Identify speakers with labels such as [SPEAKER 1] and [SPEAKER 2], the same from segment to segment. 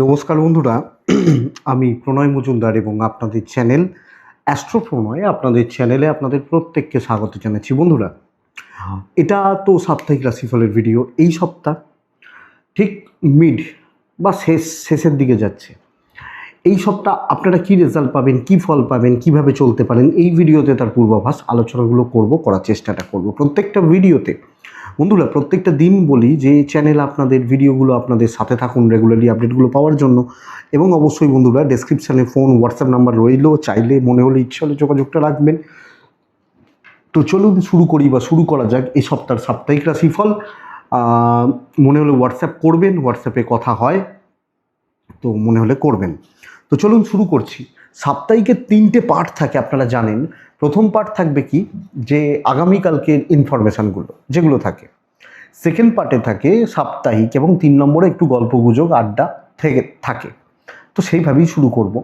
[SPEAKER 1] নমস্কার বন্ধুরা, আমি প্রণয় মজুমদার এবং আপনাদের চ্যানেল অ্যাস্ট্রো প্রণয় আপনাদের চ্যানেলে আপনাদের প্রত্যেককে স্বাগত জানাচ্ছি। বন্ধুরা, এটা তো সাপ্তাহিক রাশিফলের ভিডিও। এই সপ্তাহ ঠিক মিড বা শেষের দিকে যাচ্ছে। এই সপ্তাহ আপনারা কী রেজাল্ট পাবেন, কী ফল পাবেন, কিভাবে চলতে পারেন, এই ভিডিওতে তার পূর্বাভাস আলোচনাগুলো করার চেষ্টাটা করব প্রত্যেকটা ভিডিওতে। বন্ধুরা, প্রত্যেকটা দিন বলি যে চ্যানেল আপনাদের ভিডিওগুলো আপনাদের সাথে থাকুন রেগুলারলি আপডেটগুলো পাওয়ার জন্য। এবং অবশ্যই বন্ধুরা, ডেসক্রিপশানে ফোন হোয়াটসঅ্যাপ নাম্বার রইল, চাইলে মনে হলে ইচ্ছে হলে যোগাযোগটা রাখবেন। তো চলুন শুরু করা যাক এই সপ্তাহের সাপ্তাহিক রাশিফল। মনে হলে হোয়াটসঅ্যাপ করবেন, হোয়াটসঅ্যাপে কথা হয়, তো মনে হলে করবেন। তো চলুন শুরু করছি। সাপ্তাহিকের 3টে পার্ট থাকে, আপনারা জানেন। প্রথম পার্ট থাকবে কি, যে আগামীকালকের ইনফরমেশানগুলো যেগুলো থাকে। সেকেন্ড পার্টে থাকে সাপ্তাহিক, এবং 3 নম্বরে একটু গল্পগুজব আড্ডা থাকে। তো সেইভাবেই শুরু করব।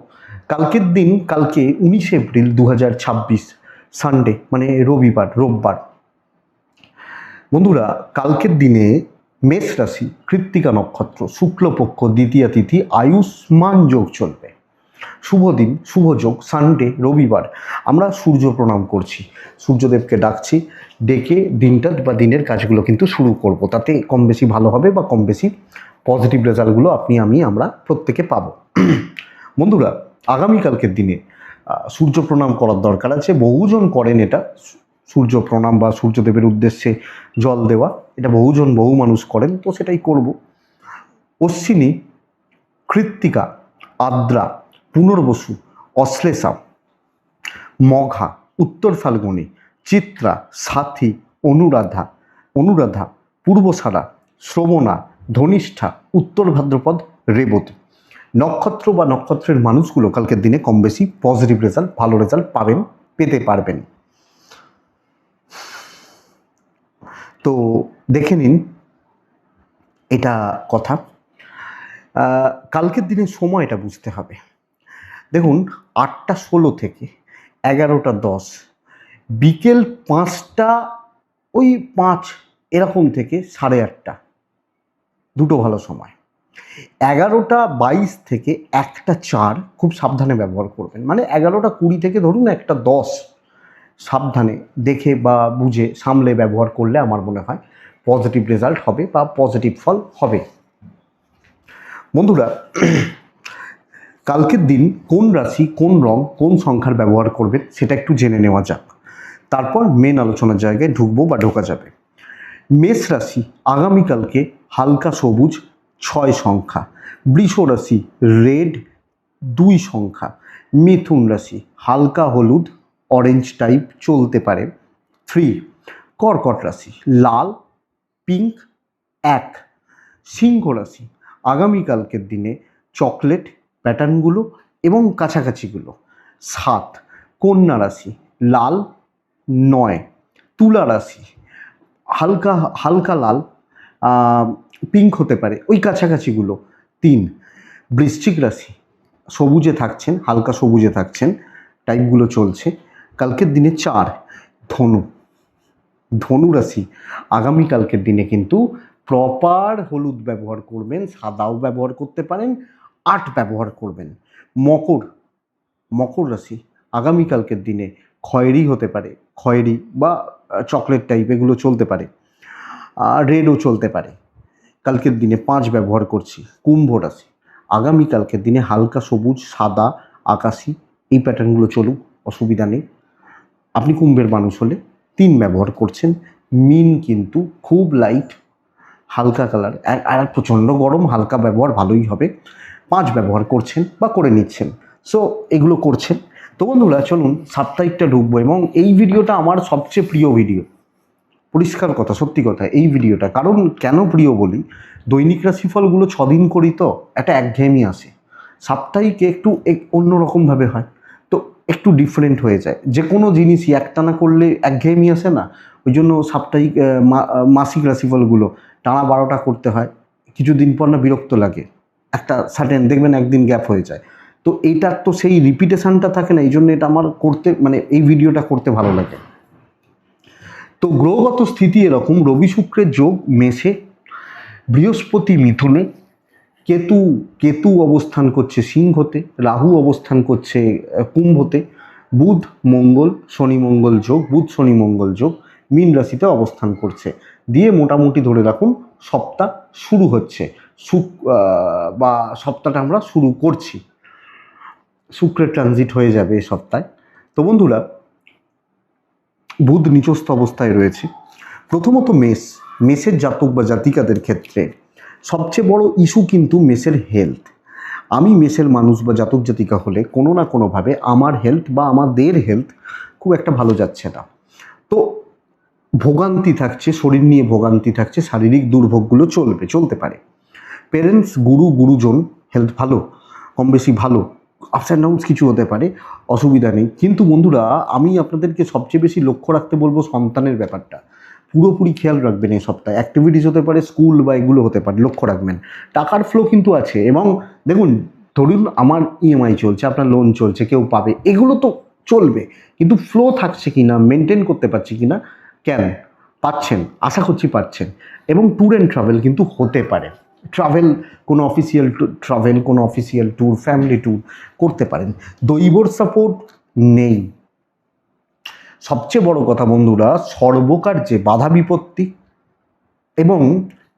[SPEAKER 1] কালকের দিন, কালকে 19 এপ্রিল 2026, সানডে, মানে রোববার। বন্ধুরা, কালকের দিনে মেষ রাশি, কৃত্তিকা নক্ষত্র, শুক্লপক্ষ, দ্বিতীয়া তিথি, আয়ুষ্মান যোগ চলবে। শুভ দিন, শুভ যোগ, সানডে, রবিবার। আমরা সূর্য প্রণাম করছি, সূর্যদেবকে ডাকছি, ডেকে দিনটা বা দিনের কাজগুলো কিন্তু শুরু করব। তাতে কম বেশি ভালো হবে বা কম বেশি পজিটিভ রেজাল্টগুলো আমরা প্রত্যেকে পাবো। বন্ধুরা, আগামীকালকের দিনে সূর্য প্রণাম করার দরকার আছে। বহুজন করেন এটা, সূর্য প্রণাম বা সূর্যদেবের উদ্দেশ্যে জল দেওয়া, এটা বহু মানুষ করেন, তো সেটাই করব। অশ্বিনী, কৃত্তিকা, আদ্রা, পুনর্বসু, অশ্লেষা, মঘা, উত্তর ফাল্গুনী, চিত্রা, সাথী, অনুরাধা, পূর্বসারা, শ্রবণা, ধনিষ্ঠা, উত্তর ভাদ্রপদ, রেবতী। নক্ষত্র বা নক্ষত্রের মানুষগুলো কালকের দিনে কম বেশি পজিটিভ রেজাল্ট, ভালো রেজাল্ট পেতে পারবেন। তো দেখে নিন এটা কথা। কালকের দিনের সময়টা বুঝতে হবে। দেখুন, 8টা 16 থেকে 11টা 10, বিকেল 5টা, ওই 5 এরকম থেকে 8:30, দুটো ভালো সময়। 11টা 22 থেকে 1টা 4 খুব সাবধানে ব্যবহার করবেন, মানে 11টা 20 থেকে ধরুন 1টা 10, সাবধানে দেখে বা বুঝে সামলে ব্যবহার করলে আমার মনে হয় পজিটিভ রেজাল্ট হবে বা পজিটিভ ফল হবে। বন্ধুরা, কালকের দিন কোন রাশি, কোন রং, কোন সংখ্যার ব্যবহার করবেন সেটা একটু জেনে নেওয়া যাক, তারপর মেন আলোচনার জায়গায় ঢুকবো বা ঢোকা যাবে। মেষ রাশি, আগামীকালকে হালকা সবুজ 6 সংখ্যা। বৃষ রাশি, রেড 2 সংখ্যা। মিথুন রাশি, হালকা হলুদ অরেঞ্জ টাইপ চলতে পারে 3। কর্কট রাশি, লাল পিঙ্ক 1। সিংহ রাশি, আগামীকালকের দিনে চকলেট প্যাটার্নগুলো এবং কাছাকাছিগুলো 7। কন্যা রাশি, লাল 9। তুলা রাশি, হালকা হালকা লাল, পিঙ্ক হতে পারে, ওই কাছাকাছিগুলো 3। বৃশ্চিক রাশি, সবুজে থাকছেন, হালকা সবুজে থাকছেন, টাইপগুলো চলছে কালকের দিনে 4। ধনু রাশি, আগামীকালকের দিনে কিন্তু প্রপার হলুদ ব্যবহার করবেন, সাদাও ব্যবহার করতে পারেন, 8 ব্যবহার করবেন। মকর রাশি, আগামীকালকের দিনে খয়েরি হতে পারে, খয়েরি বা চকলেট টাইপ এগুলো চলতে পারে, রেডও চলতে পারে। কালকের দিনে 5 ব্যবহার করছি। কুম্ভ রাশি, আগামীকালকের দিনে হালকা সবুজ, সাদা, আকাশি এই প্যাটার্নগুলো চলুক, অসুবিধা নেই। আপনি কুম্ভের মানুষ হলে 3 ব্যবহার করছেন। মিন কিন্তু খুব লাইট হালকা কালার, আর প্রচণ্ড গরম, হালকা ব্যবহার ভালোই হবে। 5 ব্যবহার করছেন বা করে নিচ্ছেন, সো এগুলো করছেন। তো বন্ধুরা, চলুন সাপ্তাহিকটা ঢুকবো, এবং এই ভিডিওটা আমার সবচেয়ে প্রিয় ভিডিও। পরিষ্কার কথা, সত্যি কথা, এই ভিডিওটা কারণ কেন প্রিয় বলি, দৈনিক রাশিফলগুলো 6 দিন করি, তো একটা একঘেয়েমি আসে। সাপ্তাহিকে একটু অন্যরকমভাবে হয়, তো একটু ডিফারেন্ট হয়ে যায়। যে কোনো জিনিসই একটানা করলে একঘেয়েমি আসে না, ওই জন্য সাপ্তাহিক মাসিক রাশিফলগুলো টানা 12টা করতে হয়। কিছুদিন পর না বিরক্ত লাগে, একটা সার্টেন দেখবেন একদিন গ্যাপ হয়ে যায়, তো এইটার তো সেই রিপিটেশনটা থাকে না, এই জন্য এটা আমার করতে, মানে এই ভিডিওটা করতে ভালো লাগে। তো গ্রহগত স্থিতি এরকম: রবি শুক্রের যোগ মেষে, বৃহস্পতি মিথুনে, কেতু কেতু অবস্থান করছে সিংহতে, রাহু অবস্থান করছে কুম্ভতে, বুধ মঙ্গল শনি মঙ্গল যোগ, বুধ শনি মঙ্গল যোগ মীন রাশিতে অবস্থান করছে। দিয়ে মোটামুটি ধরে রাখুন সপ্তাহ শুরু হচ্ছে, বা সপ্তাহটা আমরা শুরু করছি, শুক্রের ট্রানজিট হয়ে যাবে এই সপ্তাহে। তো বন্ধুরা, বুধ নিচস্থ অবস্থায় রয়েছে। প্রথমত মেষের জাতক বা জাতিকাদের ক্ষেত্রে সবচেয়ে বড় ইস্যু কিন্তু মেষের হেলথ। আমি মেষের মানুষ বা জাতক জাতিকা হলে কোনো না কোনোভাবে আমার হেলথ বা আমাদের হেলথ খুব একটা ভালো যাচ্ছে না। তো ভোগান্তি থাকছে, শরীর নিয়ে ভোগান্তি থাকছে, শারীরিক দুর্ভোগগুলো চলতে পারে। পেরেন্টস, গুরুজন হেলথ ভালো, কম বেশি ভালো, আপস অ্যান্ড ডাউনস কিছু হতে পারে, অসুবিধা নেই। কিন্তু বন্ধুরা, আমি আপনাদেরকে সবচেয়ে বেশি লক্ষ্য রাখতে বলবো সন্তানের ব্যাপারটা। পুরোপুরি খেয়াল রাখবেন এই সপ্তাহে। অ্যাক্টিভিটিস হতে পারে, স্কুল বা এগুলো হতে পারে, লক্ষ্য রাখবেন। টাকার ফ্লো কিন্তু আছে, এবং দেখুন, ধরুন আমার ইএমআই চলছে, আপনার লোন চলছে, কেউ পাবে, এগুলো তো চলবে, কিন্তু ফ্লো থাকছে কি না, মেনটেন করতে পারছি কি না, কেন পাচ্ছেন, আশা করছি পাচ্ছেন। এবং ট্যুর অ্যান্ড ট্রাভেল কিন্তু হতে পারে, ট্রাভেল, কোনো অফিসিয়াল ট্রাভেল, কোনো অফিসিয়াল ট্যুর, ফ্যামিলি ট্যুর করতে পারেন। দৈবর সাপোর্ট নেই। সবচেয়ে বড় কথা বন্ধুরা, সর্বকার্যে বাধা বিপত্তি এবং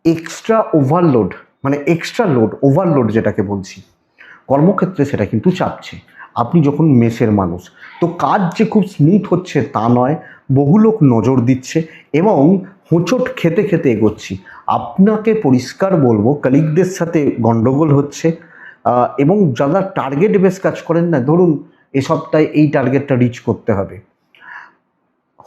[SPEAKER 1] এক্সট্রা ওভারলোড, মানে এক্সট্রা লোড, ওভারলোড যেটাকে বলছি কর্মক্ষেত্রে, সেটা কিন্তু চাপছে। আপনি যখন মেসের মানুষ, তো কাজ যে খুব স্মুথ হচ্ছে তা নয়, বহু লোক নজর দিচ্ছে এবং হোঁচট খেতে খেতে এগোচ্ছি। আপনাকে পরিষ্কার বলবো, কলিগদের সাথে গন্ডগোল হচ্ছে, এবং যারা টার্গেট বেস কাজ করেন না, ধরুন এ সপ্তাহে এই টার্গেটটা রিচ করতে হবে,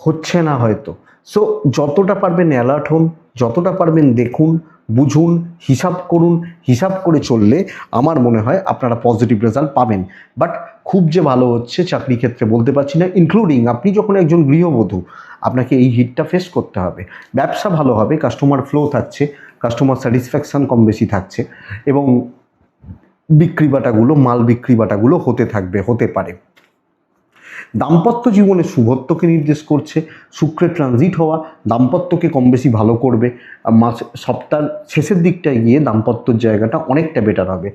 [SPEAKER 1] হচ্ছে না হয়তো। সো যতটা পারবেন অ্যালার্ট হন, যতটা পারবেন দেখুন, বুঝুন, হিসাব করুন। হিসাব করে চললে আমার মনে হয় আপনারা পজিটিভ রেজাল্ট পাবেন। বাট খুব যে ভালো হচ্ছে চাকরি ক্ষেত্রে বলতে পারছি না, ইনক্লুডিং আপনি যখন একজন গৃহবধূ, আপনাকে এই হিটটা ফেস করতে হবে। ব্যবসা ভালো হবে, কাস্টমার ফ্লো থাকছে, কাস্টমার স্যাটিসফ্যাকশান কম বেশি থাকছে, এবং মাল বিক্রি বাটাগুলো হতে পারে। দাম্পত্য জীবনে শুভত্বকে নির্দেশ করছে। শুক্রের ট্রানজিট হওয়া দাম্পত্যকে কম বেশি ভালো করবে। সপ্তাহের শেষের দিকটায় গিয়ে দাম্পত্যর জায়গাটা অনেকটা বেটার হবে।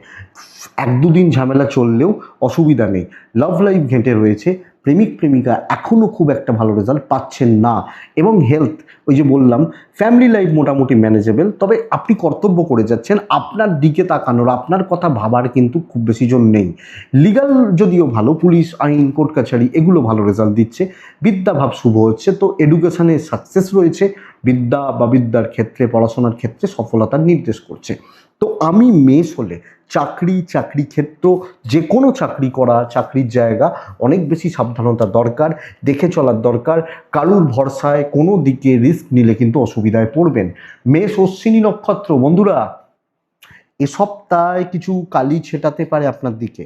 [SPEAKER 1] 1-2 দিন ঝামেলা চললেও অসুবিধা নেই। লাভ লাইফ ঘেঁটে রয়েছে, প্রেমিক প্রেমিকা এখনও খুব একটা ভালো রেজাল্ট পাচ্ছেন না। এবং হেলথ, ওই যে বললাম, ফ্যামিলি লাইফ মোটামুটি ম্যানেজেবল, তবে আপনি কর্তব্য করে যাচ্ছেন, আপনার দিকে তাকানোর, আপনার কথা ভাবার কিন্তু খুব বেশি জন নেই। লিগাল যদিও ভালো, পুলিশ, আইন, কোর্ট কাছারি এগুলো ভালো রেজাল্ট দিচ্ছে। বিদ্যাভাব শুভ হচ্ছে, তো এডুকেশনে সাকসেস রয়েছে, বিদ্যা বা বিদ্যার ক্ষেত্রে, পড়াশোনার ক্ষেত্রে সফলতার নির্দেশ করছে। তো আমি মেষ হলে চাকরি ক্ষেত্র, যে কোনো চাকরি করা, চাকরির জায়গা অনেক বেশি সাবধানতা দরকার, দেখে চলার দরকার। কারুর ভরসায় কোনো দিকে রিস্ক নিলে কিন্তু অসুবিধায় পড়বেন। মেষ অশ্বিনী নক্ষত্র বন্ধুরা, এ সপ্তাহে কিছু কালি ছেটাতে পারে আপনার দিকে,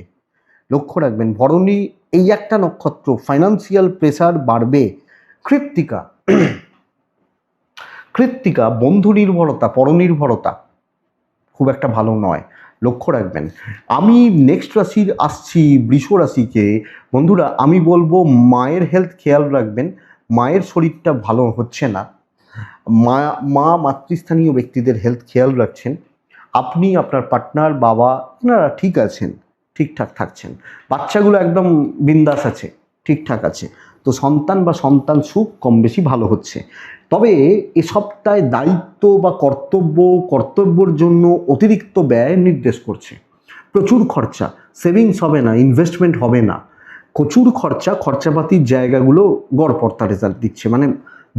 [SPEAKER 1] লক্ষ্য রাখবেন। ভরণী এই একটা নক্ষত্র, ফাইন্যান্সিয়াল প্রেসার বাড়বে। কৃত্তিকা, বন্ধু নির্ভরতা, পরনির্ভরতা খুব একটা ভালো নয়, লক্ষ্য রাখবেন। আমি নেক্সট রাশির আসছি, বৃষ রাশিকে। বন্ধুরা, আমি বলবো মায়ের হেলথ খেয়াল রাখবেন। মায়ের শরীরটা ভালো হচ্ছে না, মাতৃস্থানীয় ব্যক্তিদের হেলথ খেয়াল রাখছেন। আপনি, আপনার পার্টনার, বাবা, এনারা ঠিক আছেন, ঠিকঠাক থাকছেন। বাচ্চাগুলো একদম বিন্দাস আছে, ঠিকঠাক আছে। তো সন্তান বা সন্তান সুখ কম বেশি ভালো হচ্ছে। তবে এ সপ্তাহে দায়িত্ব বা কর্তব্যর জন্য অতিরিক্ত ব্যয় নির্দেশ করছে। প্রচুর খরচা, সেভিংস হবে না, ইনভেস্টমেন্ট হবে না, প্রচুর খরচাপাতির জায়গাগুলো গড়পড়তা রেজাল্ট দিচ্ছে, মানে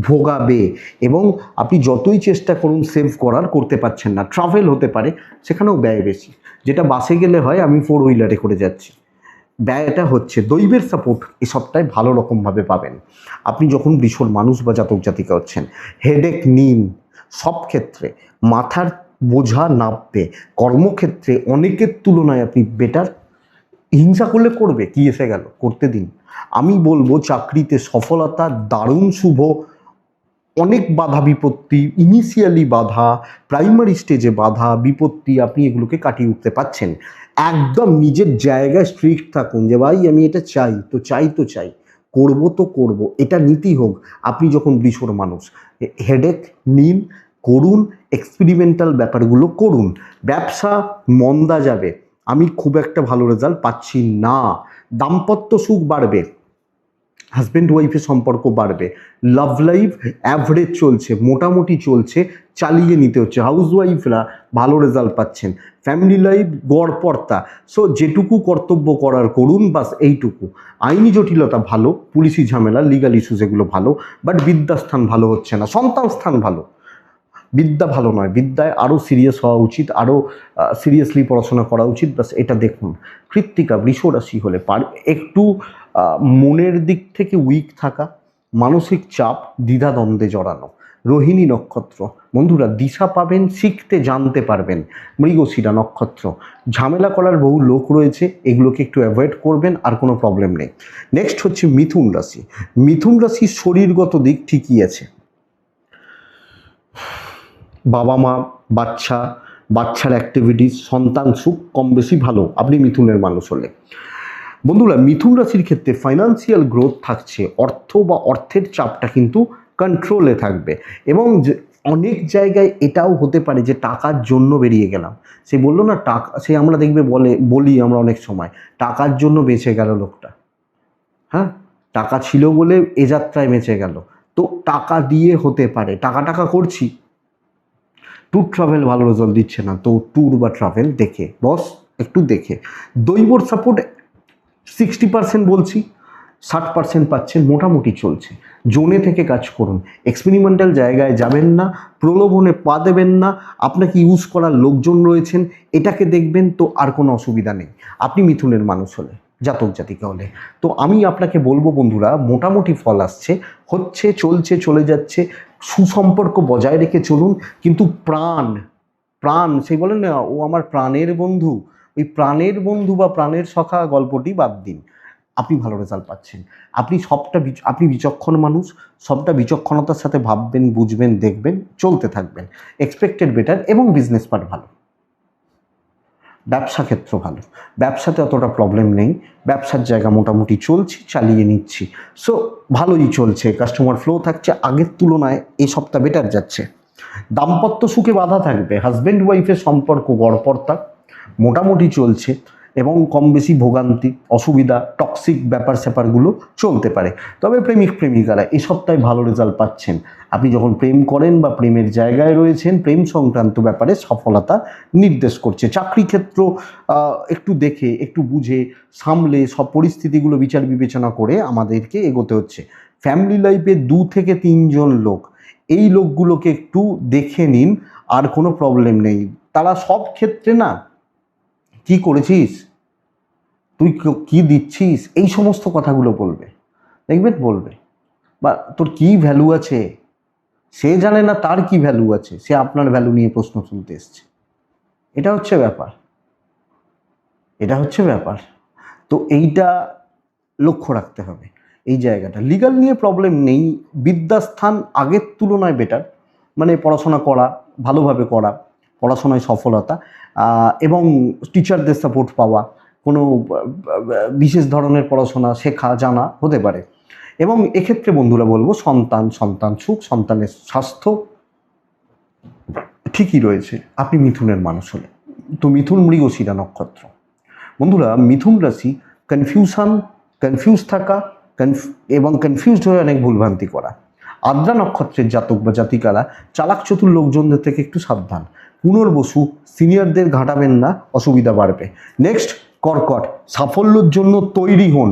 [SPEAKER 1] ভোগাবে। এবং আপনি যতই চেষ্টা করুন সেভ করতে পারছেন না। ট্রাভেল হতে পারে, সেখানেও ব্যয় বেশি। যেটা বাসে গেলে হয়, আমি 4 হুইলারে করে যাচ্ছি, ব্যয়টা হচ্ছে। দৈবের সাপোর্ট এই সপ্তাহে ভালো রকমভাবে পাবেন। আপনি যখন ভীষণ মানুষ বা জাতক জাতিকা হচ্ছেন, হেডেক নিন সব ক্ষেত্রে, মাথার বোঝা নামবে। কর্মক্ষেত্রে অনেকের তুলনায় আপনি বেটার। হিংসা করবে, কি এসে গেল, করতে দিন। আমি বলবো চাকরিতে সফলতা দারুণ শুভ। অনেক বাধা বিপত্তি, ইনিশিয়ালি বাধা, প্রাইমারি স্টেজে বাধা বিপত্তি, আপনি এগুলোকে কাটিয়ে উঠতে পারছেন। একদম নিজের জায়গায় স্ট্রিক্ট থাকুন, যে ভাই আমি এটা চাই, করব, এটা নীতি হোক। আপনি যখন বৃষর মানুষ, হেডেক নিন, করুন, এক্সপেরিমেন্টাল ব্যাপারগুলো করুন। ব্যবসা মন্দা যাবে, আমি খুব একটা ভালো রেজাল্ট পাচ্ছি না। দাম্পত্য সুখ বাড়বে, হাজব্যান্ড ওয়াইফের সম্পর্ক বাড়বে। লাভ লাইফ অ্যাভারেজ চলছে, মোটামুটি চলছে, চালিয়ে নিতে হচ্ছে। হাউস ওয়াইফরা ভালো রেজাল্ট পাচ্ছেন। Family life গড়পড়তা। সো যেটুকু কর্তব্য করার করুন, বাস এইটুকু। আইনি জটিলতা ভালো, পুলিশি ঝামেলা, লিগাল ইস্যুস এগুলো ভালো, বাট বিদ্যাস্থান ভালো হচ্ছে না। সন্তান স্থান ভালো, বিদ্যা ভালো নয়। বিদ্যায় আরও সিরিয়াস হওয়া উচিত, আরও সিরিয়াসলি পড়াশোনা করা উচিত, বাস এটা দেখুন। কৃত্তিকা বৃষ রাশি হলে একটু মনের দিক থেকে উইক থাকা, মানসিক চাপ, দ্বিধাদ্বন্দ্বে জড়ানো। রোহিণী নক্ষত্র বন্ধুরা, দিশা পাবেন, শিখতে জানতে পারবেন। মৃগশিরা নক্ষত্র, ঝামেলা করার বহু লোক রয়েছে, এগুলোকে একটু অ্যাভয়েড করবেন, আর কোনো প্রবলেম নেই। নেক্সট হচ্ছে মিথুন রাশি। মিথুন রাশির শরীরগত দিক ঠিকই আছে। বাবা মা, বাচ্চার অ্যাক্টিভিটিস, সন্তান সুখ কম বেশি ভালো আপনি মিথুনের মানুষ হলে। বন্ধুরা, মিথুন রাশির ক্ষেত্রে ফাইন্যান্সিয়াল গ্রোথ থাকছে, অর্থ বা অর্থের চাপটা কিন্তু কন্ট্রোলে থাকবে। এবং অনেক জায়গায় এটাও হতে পারে যে টাকার জন্য বেরিয়ে গেলাম। সে বললো না টাকা, সে আমরা দেখবে বলি আমরা অনেক সময়, টাকার জন্য বেঁচে গেল লোকটা। হ্যাঁ, টাকা ছিল বলে এ যাত্রায় বেঁচে গেল। তো টাকা দিয়ে হতে পারে, টাকা করছি, ট্যুর ট্রাভেল ভালো রেজাল্ট দিচ্ছে না, তো ট্যুর বা ট্রাভেল দেখে বস একটু দেখে। দৈবর সাপোর্ট 60% বলছি, 60% পাচ্ছেন, মোটামুটি চলছে। জোনে থেকে কাজ করুন, এক্সপেরিমেন্টাল জায়গায় যাবেন না, প্রলোভনে পা দেবেন না। আপনাকে ইউজ করার লোকজন রয়েছেন, এটাকে দেখবেন, তো আর কোনো অসুবিধা নেই আপনি মিথুনের মানুষ হলে, জাতক জাতিকা হলে। তো আমি আপনাকে বলবো বন্ধুরা, মোটামুটি ফল আসছে, হচ্ছে, চলছে, চলে যাচ্ছে। সুসম্পর্ক বজায় রেখে চলুন, কিন্তু প্রাণ সেই বলেন না, ও আমার প্রাণের বন্ধু, ওই প্রাণের বন্ধু বা প্রাণের সখা গল্পটি বাদ দিন। আপনি ভালো রেজাল্ট পাচ্ছেন, আপনি বিচক্ষণ মানুষ, সবটা বিচক্ষণতার সাথে ভাববেন, বুঝবেন, দেখবেন, চলতে থাকবেন। এক্সপেক্টেড বেটার, এবং বিজনেস পার্ট ভালো, ব্যবসা ক্ষেত্র ভালো, ব্যবসাতে অতটা প্রবলেম নেই, ব্যবসার জায়গা মোটামুটি চলছে, চালিয়ে নিচ্ছি। সো ভালোই চলছে, কাস্টমার ফ্লো থাকছে, আগের তুলনায় এই সপ্তাহ বেটার যাচ্ছে। দাম্পত্য সুখে বাধা থাকবে, হাজব্যান্ড ওয়াইফের সম্পর্ক গড়পড়তা, মোটামুটি চলছে, এবং কম বেশি ভোগান্তি, অসুবিধা, টক্সিক ব্যাপার স্যাপারগুলো চলতে পারে। তবে প্রেমিক প্রেমিকারা এই সপ্তাহে ভালো রেজাল্ট পাচ্ছেন। আপনি যখন প্রেম করেন বা প্রেমের জায়গায় রয়েছেন, প্রেম সংক্রান্ত ব্যাপারে সফলতা নির্দেশ করছে। চাকরি ক্ষেত্র একটু দেখে, একটু বুঝে, সামলে, সব পরিস্থিতিগুলো বিচার বিবেচনা করে আমাদেরকে এগোতে হচ্ছে। ফ্যামিলি লাইফে 2 থেকে 3 জন লোক, এই লোকগুলোকে একটু দেখে নিন, আর কোনো প্রবলেম নেই। তারা সব ক্ষেত্রে না, কি করেছিস তুই, কি দিচ্ছিস, এই সমস্ত কথাগুলো বলবে, দেখবেন বলবে। বা তোর কি ভ্যালু আছে, সে জানে না তার কি ভ্যালু আছে, সে আপনার ভ্যালু নিয়ে প্রশ্ন শুনতে এসছে। এটা হচ্ছে ব্যাপার। তো এইটা লক্ষ্য রাখতে হবে, এই জায়গাটা। লিগাল নিয়ে প্রবলেম নেই, বিদ্যাস্থান আগের তুলনায় বেটার, মানে পড়াশোনা করা, ভালোভাবে করা, পড়াশোনায় সফলতা, এবং টিচারদের সাপোর্ট পাওয়া, কোনো বিশেষ ধরনের পড়াশোনা শেখা জানা হতে পারে। এবং এক্ষেত্রে বন্ধুরা বলবো, সন্তান সুখ, সন্তানের স্বাস্থ্য ঠিকই রয়েছে আপনি মিথুনের মানুষ হলে। তো মিথুন মৃগশিরা নক্ষত্র। বন্ধুরা, মিথুন রাশি কনফিউজ থাকা, এবং কনফিউজড হয়ে অনেক ভুলভ্রান্তি করা। আদ্রা নক্ষত্রের জাতক বা জাতিকারা চালাক চতুর লোকজনদের থেকে একটু সাবধান। পুনর্বসু, সিনিয়রদের ঘাঁটাবেন না, অসুবিধা বাড়বে। নেক্সট কর্কট, সাফল্যের জন্য তৈরি হন।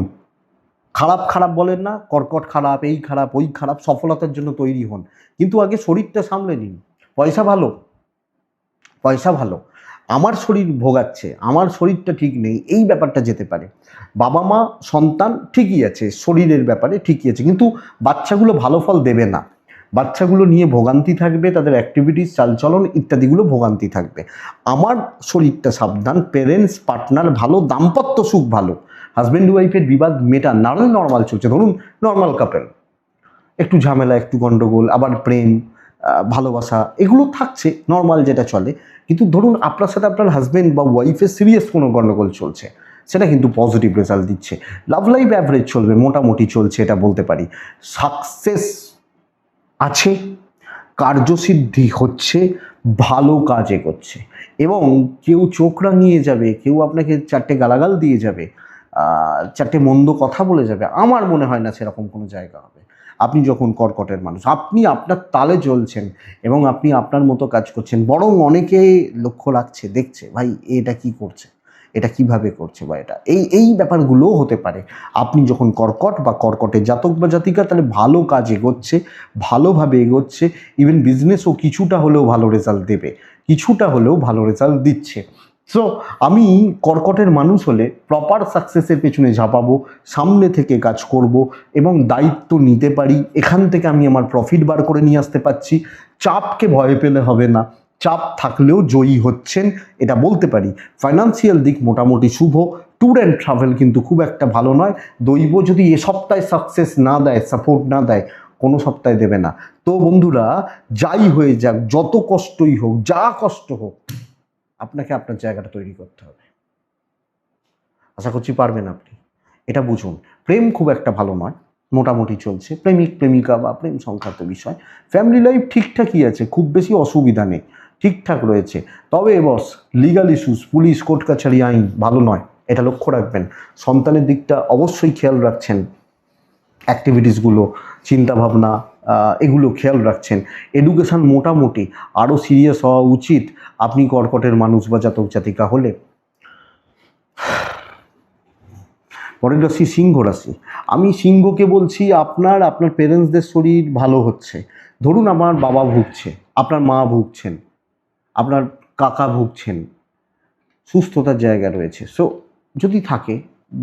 [SPEAKER 1] খারাপ বলেন না, কর্কট খারাপ, এই খারাপ, ওই খারাপ, সফলতার জন্য তৈরি হন, কিন্তু আগে শরীরটা সামলে নিন। পয়সা ভালো, আমার শরীর ভোগাচ্ছে, আমার শরীরটা ঠিক নেই, এই ব্যাপারটা যেতে পারে। বাবা মা, সন্তান ঠিকই আছে, শরীরের ব্যাপারে ঠিকই আছে, কিন্তু বাচ্চাগুলো ভালো ফল দেবে না, বাচ্চাগুলো নিয়ে ভোগান্তি থাকবে, তাদের অ্যাক্টিভিটিস, চালচলন ইত্যাদিগুলো ভোগান্তি থাকবে। আমার শরীরটা সাবধান, পেরেন্টস, পার্টনার ভালো, দাম্পত্য সুখ ভালো, হাজব্যান্ড ওয়াইফের বিবাদ নর্মাল চলছে। ধরুন নর্মাল কাপেল, একটু ঝামেলা, একটু গন্ডগোল, আবার প্রেম, ভালোবাসা, এগুলো থাকছে নর্মাল যেটা চলে। কিন্তু ধরুন আপনার সাথে আপনার হাজব্যান্ড বা ওয়াইফের সিরিয়াস কোনো গন্ডগোল চলছে, সেটা কিন্তু পজিটিভ রেজাল্ট দিচ্ছে। লাভ লাইফ অ্যাভারেজ চলবে, মোটামুটি চলছে, এটা বলতে পারি। সাকসেস আছে, কার্যসিদ্ধি হচ্ছে, ভালো কাজ এগোচ্ছে, এবং কেউ চোখ রাঙিয়ে যাবে, কেউ আপনাকে চারটে গালাগাল দিয়ে যাবে, চারটে মন্দ কথা বলে যাবে, আমার মনে হয় না সেরকম কোনো জায়গা হবে। আপনি যখন কর্কটের মানুষ, আপনি আপনার তালে চলছেন এবং আপনি আপনার মতো কাজ করছেন, বরং অনেকে লক্ষ্য রাখছে, দেখছে ভাই এটা কি করছে, এটা কিভাবে করছে, বা এটা এই ব্যাপারগুলোও হতে পারে। আপনি যখন কর্কট বা কর্কটের জাতক বা জাতিকা, তাহলে ভালো কাজ এগোচ্ছে, ভালোভাবে এগোচ্ছে, ইভেন বিজনেসও কিছুটা হলেও ভালো রেজাল্ট দেবে, কিছুটা হলেও ভালো রেজাল্ট দিচ্ছে। সো আমি কর্কটের মানুষ হলে প্রপার সাকসেসের পেছনে ঝাঁপাবো, সামনে থেকে কাজ করব এবং দায়িত্ব নিতে পারি, এখান থেকে আমি আমার প্রফিট বার করে নিয়ে আসতে পারছি, চাপকে ভয় পেলে হবে না, চাপ থাকলেও জয়ী হচ্ছেন এটা বলতে পারি। ফাইন্যান্সিয়াল দিক মোটামুটি শুভ, ট্যুর অ্যান্ড ট্রাভেল কিন্তু খুব একটা ভালো নয়। দৈব যদি এ সপ্তাহে সাকসেস না দেয়, সাপোর্ট না দেয়, কোনো সপ্তাহে দেবে না। তো বন্ধুরা, যাই হয়ে যাক, যত কষ্টই হোক, যা কষ্ট হোক, আপনাকে আপনার জায়গাটা তৈরি করতে হবে। আশা করছি পারবেন আপনি, এটা বুঝুন। প্রেম খুব একটা ভালো নয়, মোটামুটি চলছে, প্রেমিক প্রেমিকা বা প্রেম সংক্রান্ত বিষয়। ফ্যামিলি লাইফ ঠিকঠাকই আছে, খুব বেশি অসুবিধা নেই, ঠিকঠাক রয়েছে। তবে বস, লিগাল ইস্যুস, পুলিশ কোর্ট কাছারি আইন ভালো নয়, এটা লক্ষ্য রাখবেন। সন্তানের দিকটা অবশ্যই খেয়াল রাখছেন, অ্যাক্টিভিটিসগুলো, চিন্তাভাবনা, এগুলো খেয়াল রাখছেন। এডুকেশান মোটামুটি, আরও সিরিয়াস হওয়া উচিত আপনি কর্কটের মানুষ বা জাতক জাতিকা হলে। পরের রাশি সিংহ রাশি। আমি সিংহকে বলছি, আপনার পেরেন্টসদের শরীর ভালো হচ্ছে। ধরুন আমার বাবা ভুগছে, আপনার মা ভুগছেন, আপনার কাকা ভুগছেন, সুস্থতার জায়গা রয়েছে। সো যদি থাকে,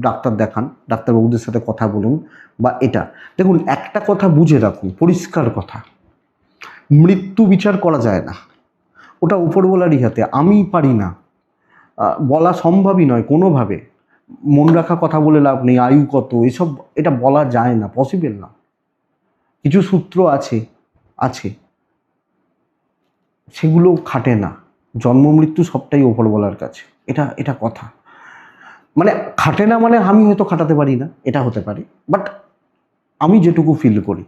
[SPEAKER 1] ডাক্তার দেখান, ডাক্তারবাবুদের সাথে কথা বলুন। বা এটা দেখুন, একটা কথা বুঝে রাখুন, পরিষ্কার কথা, মৃত্যু বিচার করা যায় না, ওটা উপরওয়ালারই হাতে, আমি পারি না, বলা সম্ভবই নয় কোনোভাবে। মন রাখা কথা বলে লাভ নেই, আয়ু কত, এসব এটা বলা যায় না, পসিবল না। কিছু সূত্র আছে আছে সেগুলো খাটে না, জন্ম মৃত্যু সবটাই ওপরওয়ালার কাছে, এটা এটা কথা। মানে খাটে না মানে আমি হয়তো খাটাতে পারি না, এটা হতে পারে, বাট আমি যেটুকু ফিল করি।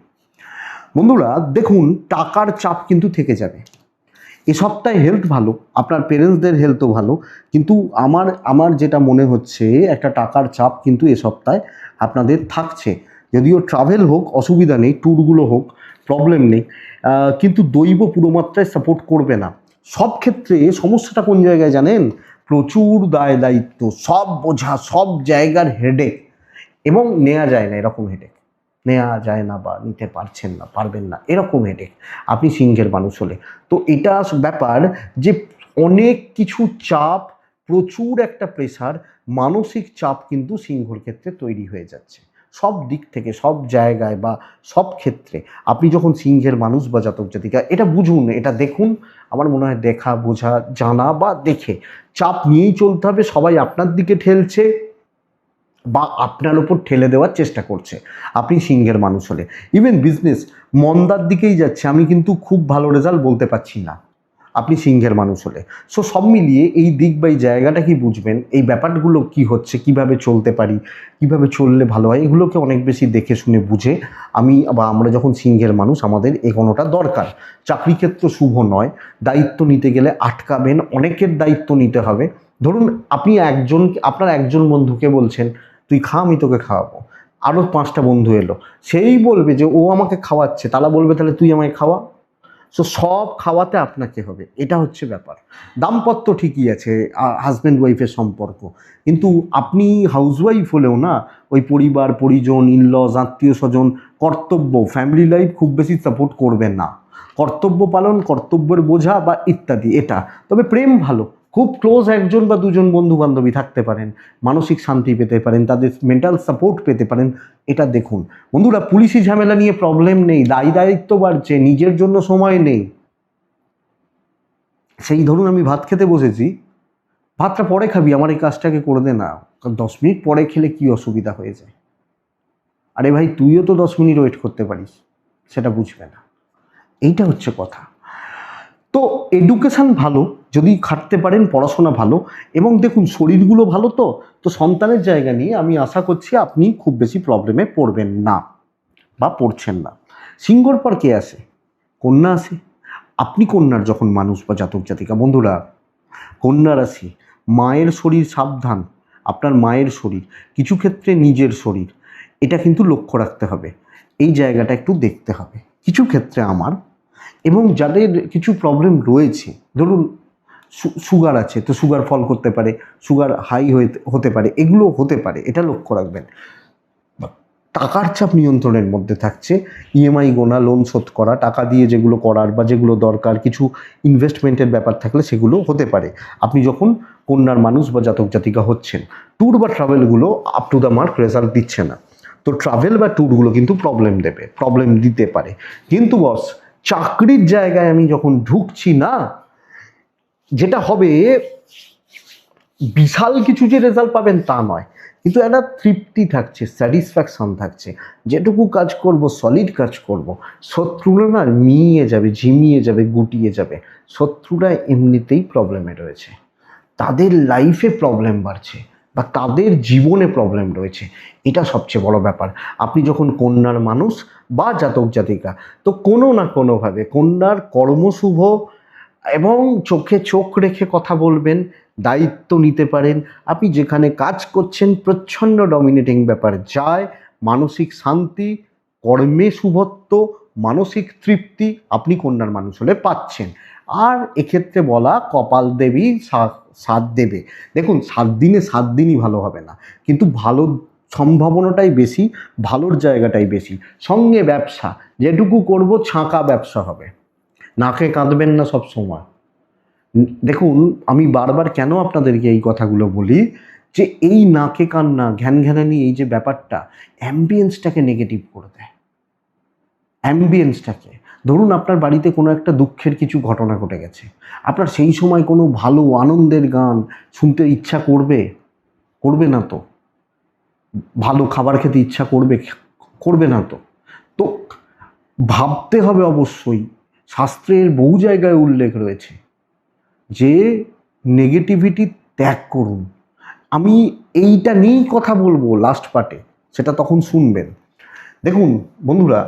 [SPEAKER 1] বন্ধুরা দেখুন, টাকার চাপ কিন্তু থেকে যাবে। এ সপ্তাহে হেলথ ভালো, আপনার পেরেন্টসদের হেলথও ভালো, কিন্তু আমার যেটা মনে হচ্ছে, একটা টাকার চাপ কিন্তু এ সপ্তাহে আপনাদের থাকছে। যদিও ট্রাভেল হোক অসুবিধা নেই, ট্যুরগুলো হোক প্রবলেম নেই, কিন্তু দৈব পুরোমাত্রায় সাপোর্ট করবে না। সব ক্ষেত্রে সমস্যাটা কোন জায়গায় জানেন? প্রচুর দায় দায়িত্ব, সব বোঝা, সব জায়গার হেডেক, এবং নেওয়া যায় না এরকম হেডেক, নেওয়া যায় না বা নিতে পারছেন না, পারবেন না, এরকম হেডেক আপনি সিংহের মানুষ হলে। তো এটা ব্যাপার যে অনেক কিছু চাপ, প্রচুর একটা প্রেশার, মানসিক চাপ কিন্তু সিংহর ক্ষেত্রে তৈরি হয়ে যাচ্ছে সব দিক থেকে, সব জায়গায় বা সব ক্ষেত্রে। আপনি যখন সিংহের মানুষ বা জাতক জাতিকা, এটা বুঝুন, এটা দেখুন। আমার মনে হয় দেখা, বোঝা, জানা বা দেখে চাপ নিয়েই চলতে হবে। সবাই আপনার দিকে ঠেলছে বা আপনার ওপর ঠেলে দেওয়ার চেষ্টা করছে আপনি সিংহের মানুষ হলে। ইভেন বিজনেস মন্দার দিকেই যাচ্ছে, আমি কিন্তু খুব ভালো রেজাল্ট বলতে পারছি না আপনি সিংহের মানুষ হলে। সো সব মিলিয়ে এই দিক বা এই জায়গাটা কি বুঝবেন, এই ব্যাপারগুলো কি হচ্ছে, কিভাবে চলতে পারি, কিভাবে চললে ভালো হয়, এগুলোকে অনেক বেশি দেখে শুনে বুঝে আমরা যখন সিংহের মানুষ, আমাদের এগোনোটা দরকার। চাকরি ক্ষেত্র শুভ নয়, দায়িত্ব নিতে গেলে আটকাবেন, অনেকের দায়িত্ব নিতে হবে। ধরুন আপনি আপনার একজন বন্ধুকে বলছেন, তুই খা, আমি তোকে খাওয়াবো, আরও 5টা বন্ধু এলো, সেই বলবে যে ও আমাকে খাওয়াচ্ছে, তারা বলবে তাহলে তুই আমাকে খাওয়া। সো সব খাওয়াতে আপনাকে হবে, এটা হচ্ছে ব্যাপার। দাম্পত্য ঠিকই আছে, হাজব্যান্ড ওয়াইফের সম্পর্ক, কিন্তু আপনি হাউসওয়াইফ হলেও না, ওই পরিবার পরিজন, ইনলজ, আত্মীয় স্বজন, কর্তব্য, ফ্যামিলি লাইফ খুব বেশি সাপোর্ট করবেন না। কর্তব্য পালন, কর্তব্যের বোঝা বা ইত্যাদি এটা। তবে প্রেম ভালো, খুব ক্লোজ একজন বা দুজন বন্ধু বান্ধবী থাকতে পারেন, মানসিক শান্তি পেতে পারেন, তাদের মেন্টাল সাপোর্ট পেতে পারেন, এটা দেখুন। বন্ধুরা পুলিশি ঝামেলা নিয়ে প্রবলেম নেই, দায়ী দায়িত্ব বাড়ছে, নিজের জন্য সময় নেই। সেই ধরুন আমি ভাত খেতে বসেছি, ভাতটা পরে খাবি, আমার এই কাজটাকে করে দে না, কারণ 10 মিনিট পরে খেলে কি অসুবিধা হয়ে যায়। আরে ভাই তুইও তো 10 মিনিট ওয়েট করতে পারিস, সেটা বুঝবে না, এইটা হচ্ছে কথা। তো এডুকেশান ভালো, যদি খাটতে পারেন, পড়াশোনা ভালো, এবং দেখুন শরীরগুলো ভালো। তো তো সন্তানের জায়গা নিয়ে আমি আশা করছি আপনি খুব বেশি প্রবলেমে পড়বেন না বা পড়ছেন না। সিংহর পর কে আসে? কন্যা আসে। আপনি কন্যার যখন মানুষ বা জাতক জাতিকা, বন্ধুরা কন্যা রাশি, মায়ের শরীর সাবধান, আপনার মায়ের শরীর, কিছু ক্ষেত্রে নিজের শরীর, এটা কিন্তু লক্ষ্য রাখতে হবে, এই জায়গাটা একটু দেখতে হবে কিছু ক্ষেত্রে আমার। এবং যাদের কিছু প্রবলেম রয়েছে, ধরুন সুগার আছে, তো সুগার ফল করতে পারে, সুগার হাই হতে পারে, এগুলো হতে পারে, এটা লক্ষ্য রাখবেন। টাকার চাপ নিয়ন্ত্রণের মধ্যে থাকছে, ইএমআই গোনা, লোন শোধ করা, টাকা দিয়ে যেগুলো করার বা যেগুলো দরকার, কিছু ইনভেস্টমেন্টের ব্যাপার থাকলে সেগুলো হতে পারে আপনি যখন কন্যার মানুষ বা জাতক জাতিকা হচ্ছেন। ট্যুর বা ট্রাভেলগুলো up to the mark result দিচ্ছে না, তো ট্রাভেল বা ট্যুরগুলো কিন্তু প্রবলেম দিতে পারে। কিন্তু বস, চাকরির জায়গায় আমি যখন ঢুকছি না, যেটা হবে বিশাল কিছু যে রেজাল্ট পাবেন তা নয়, কিন্তু একটা তৃপ্তি থাকছে, স্যাটিসফ্যাকশন থাকছে, যেটুকু কাজ করব সলিড কাজ করব। শত্রুরা না মিয়ে যাবে, ঝিমিয়ে যাবে, গুটিয়ে যাবে। শত্রুরা এমনিতেই প্রবলেমে রয়েছে, তাদের লাইফে প্রবলেম বাড়ছে বা তাদের জীবনে প্রবলেম রয়েছে, এটা সবচেয়ে বড় ব্যাপার। আপনি যখন কন্যার মানুষ বা জাতক জাতিকা, তো কোনো না কোনোভাবে কন্যার কর্মশুভ এবং চোখে চোখ রেখে কথা বলবেন, দায়িত্ব নিতে পারেন। আপনি যেখানে কাজ করছেন প্রচ্ছন্ন ডমিনেটিং ব্যাপার যায়, মানসিক শান্তি, কর্মে শুভত্ব, মানসিক তৃপ্তি আপনি কন্যার মানুষ হলে পাচ্ছেন। আর এক্ষেত্রে বলা কপাল দেবী সাথ দেবে। দেখুন 7 দিনে 7 দিনই ভালো হবে না, কিন্তু ভালো সম্ভাবনাটাই বেশি, ভালোর জায়গাটাই বেশি। সঙ্গে ব্যবসা, যেটুকু করব ছাঁকা ব্যবসা হবে, নাকে কাঁদবেন না সব সময়। দেখুন আমি বারবার কেন আপনাদেরকে এই কথাগুলো বলি, যে এই নাকে কান্না, ঘ্যানঘ্যানানি, এই যে ব্যাপারটা অ্যাম্বিয়েন্সটাকে নেগেটিভ করে দেয়। অ্যাম্বিয়েন্সটাকে, ধরুন আপনার বাড়িতে কোনো একটা দুঃখের কিছু ঘটনা ঘটে গেছে, আপনার সেই সময় কোনো ভালো আনন্দের গান শুনতে ইচ্ছা করবে? করবে না তো। ভালো খাবার খেতে ইচ্ছা করবে? করবে না তো। তো ভাবতে হবে অবশ্যই, শাস্ত্রের বহু জায়গায় উল্লেখ রয়েছে যে নেগেটিভিটি ত্যাগ করুন। আমি এইটা নিয়েই কথা বলবো লাস্ট পার্টে, সেটা তখন শুনবেন। দেখুন বন্ধুরা,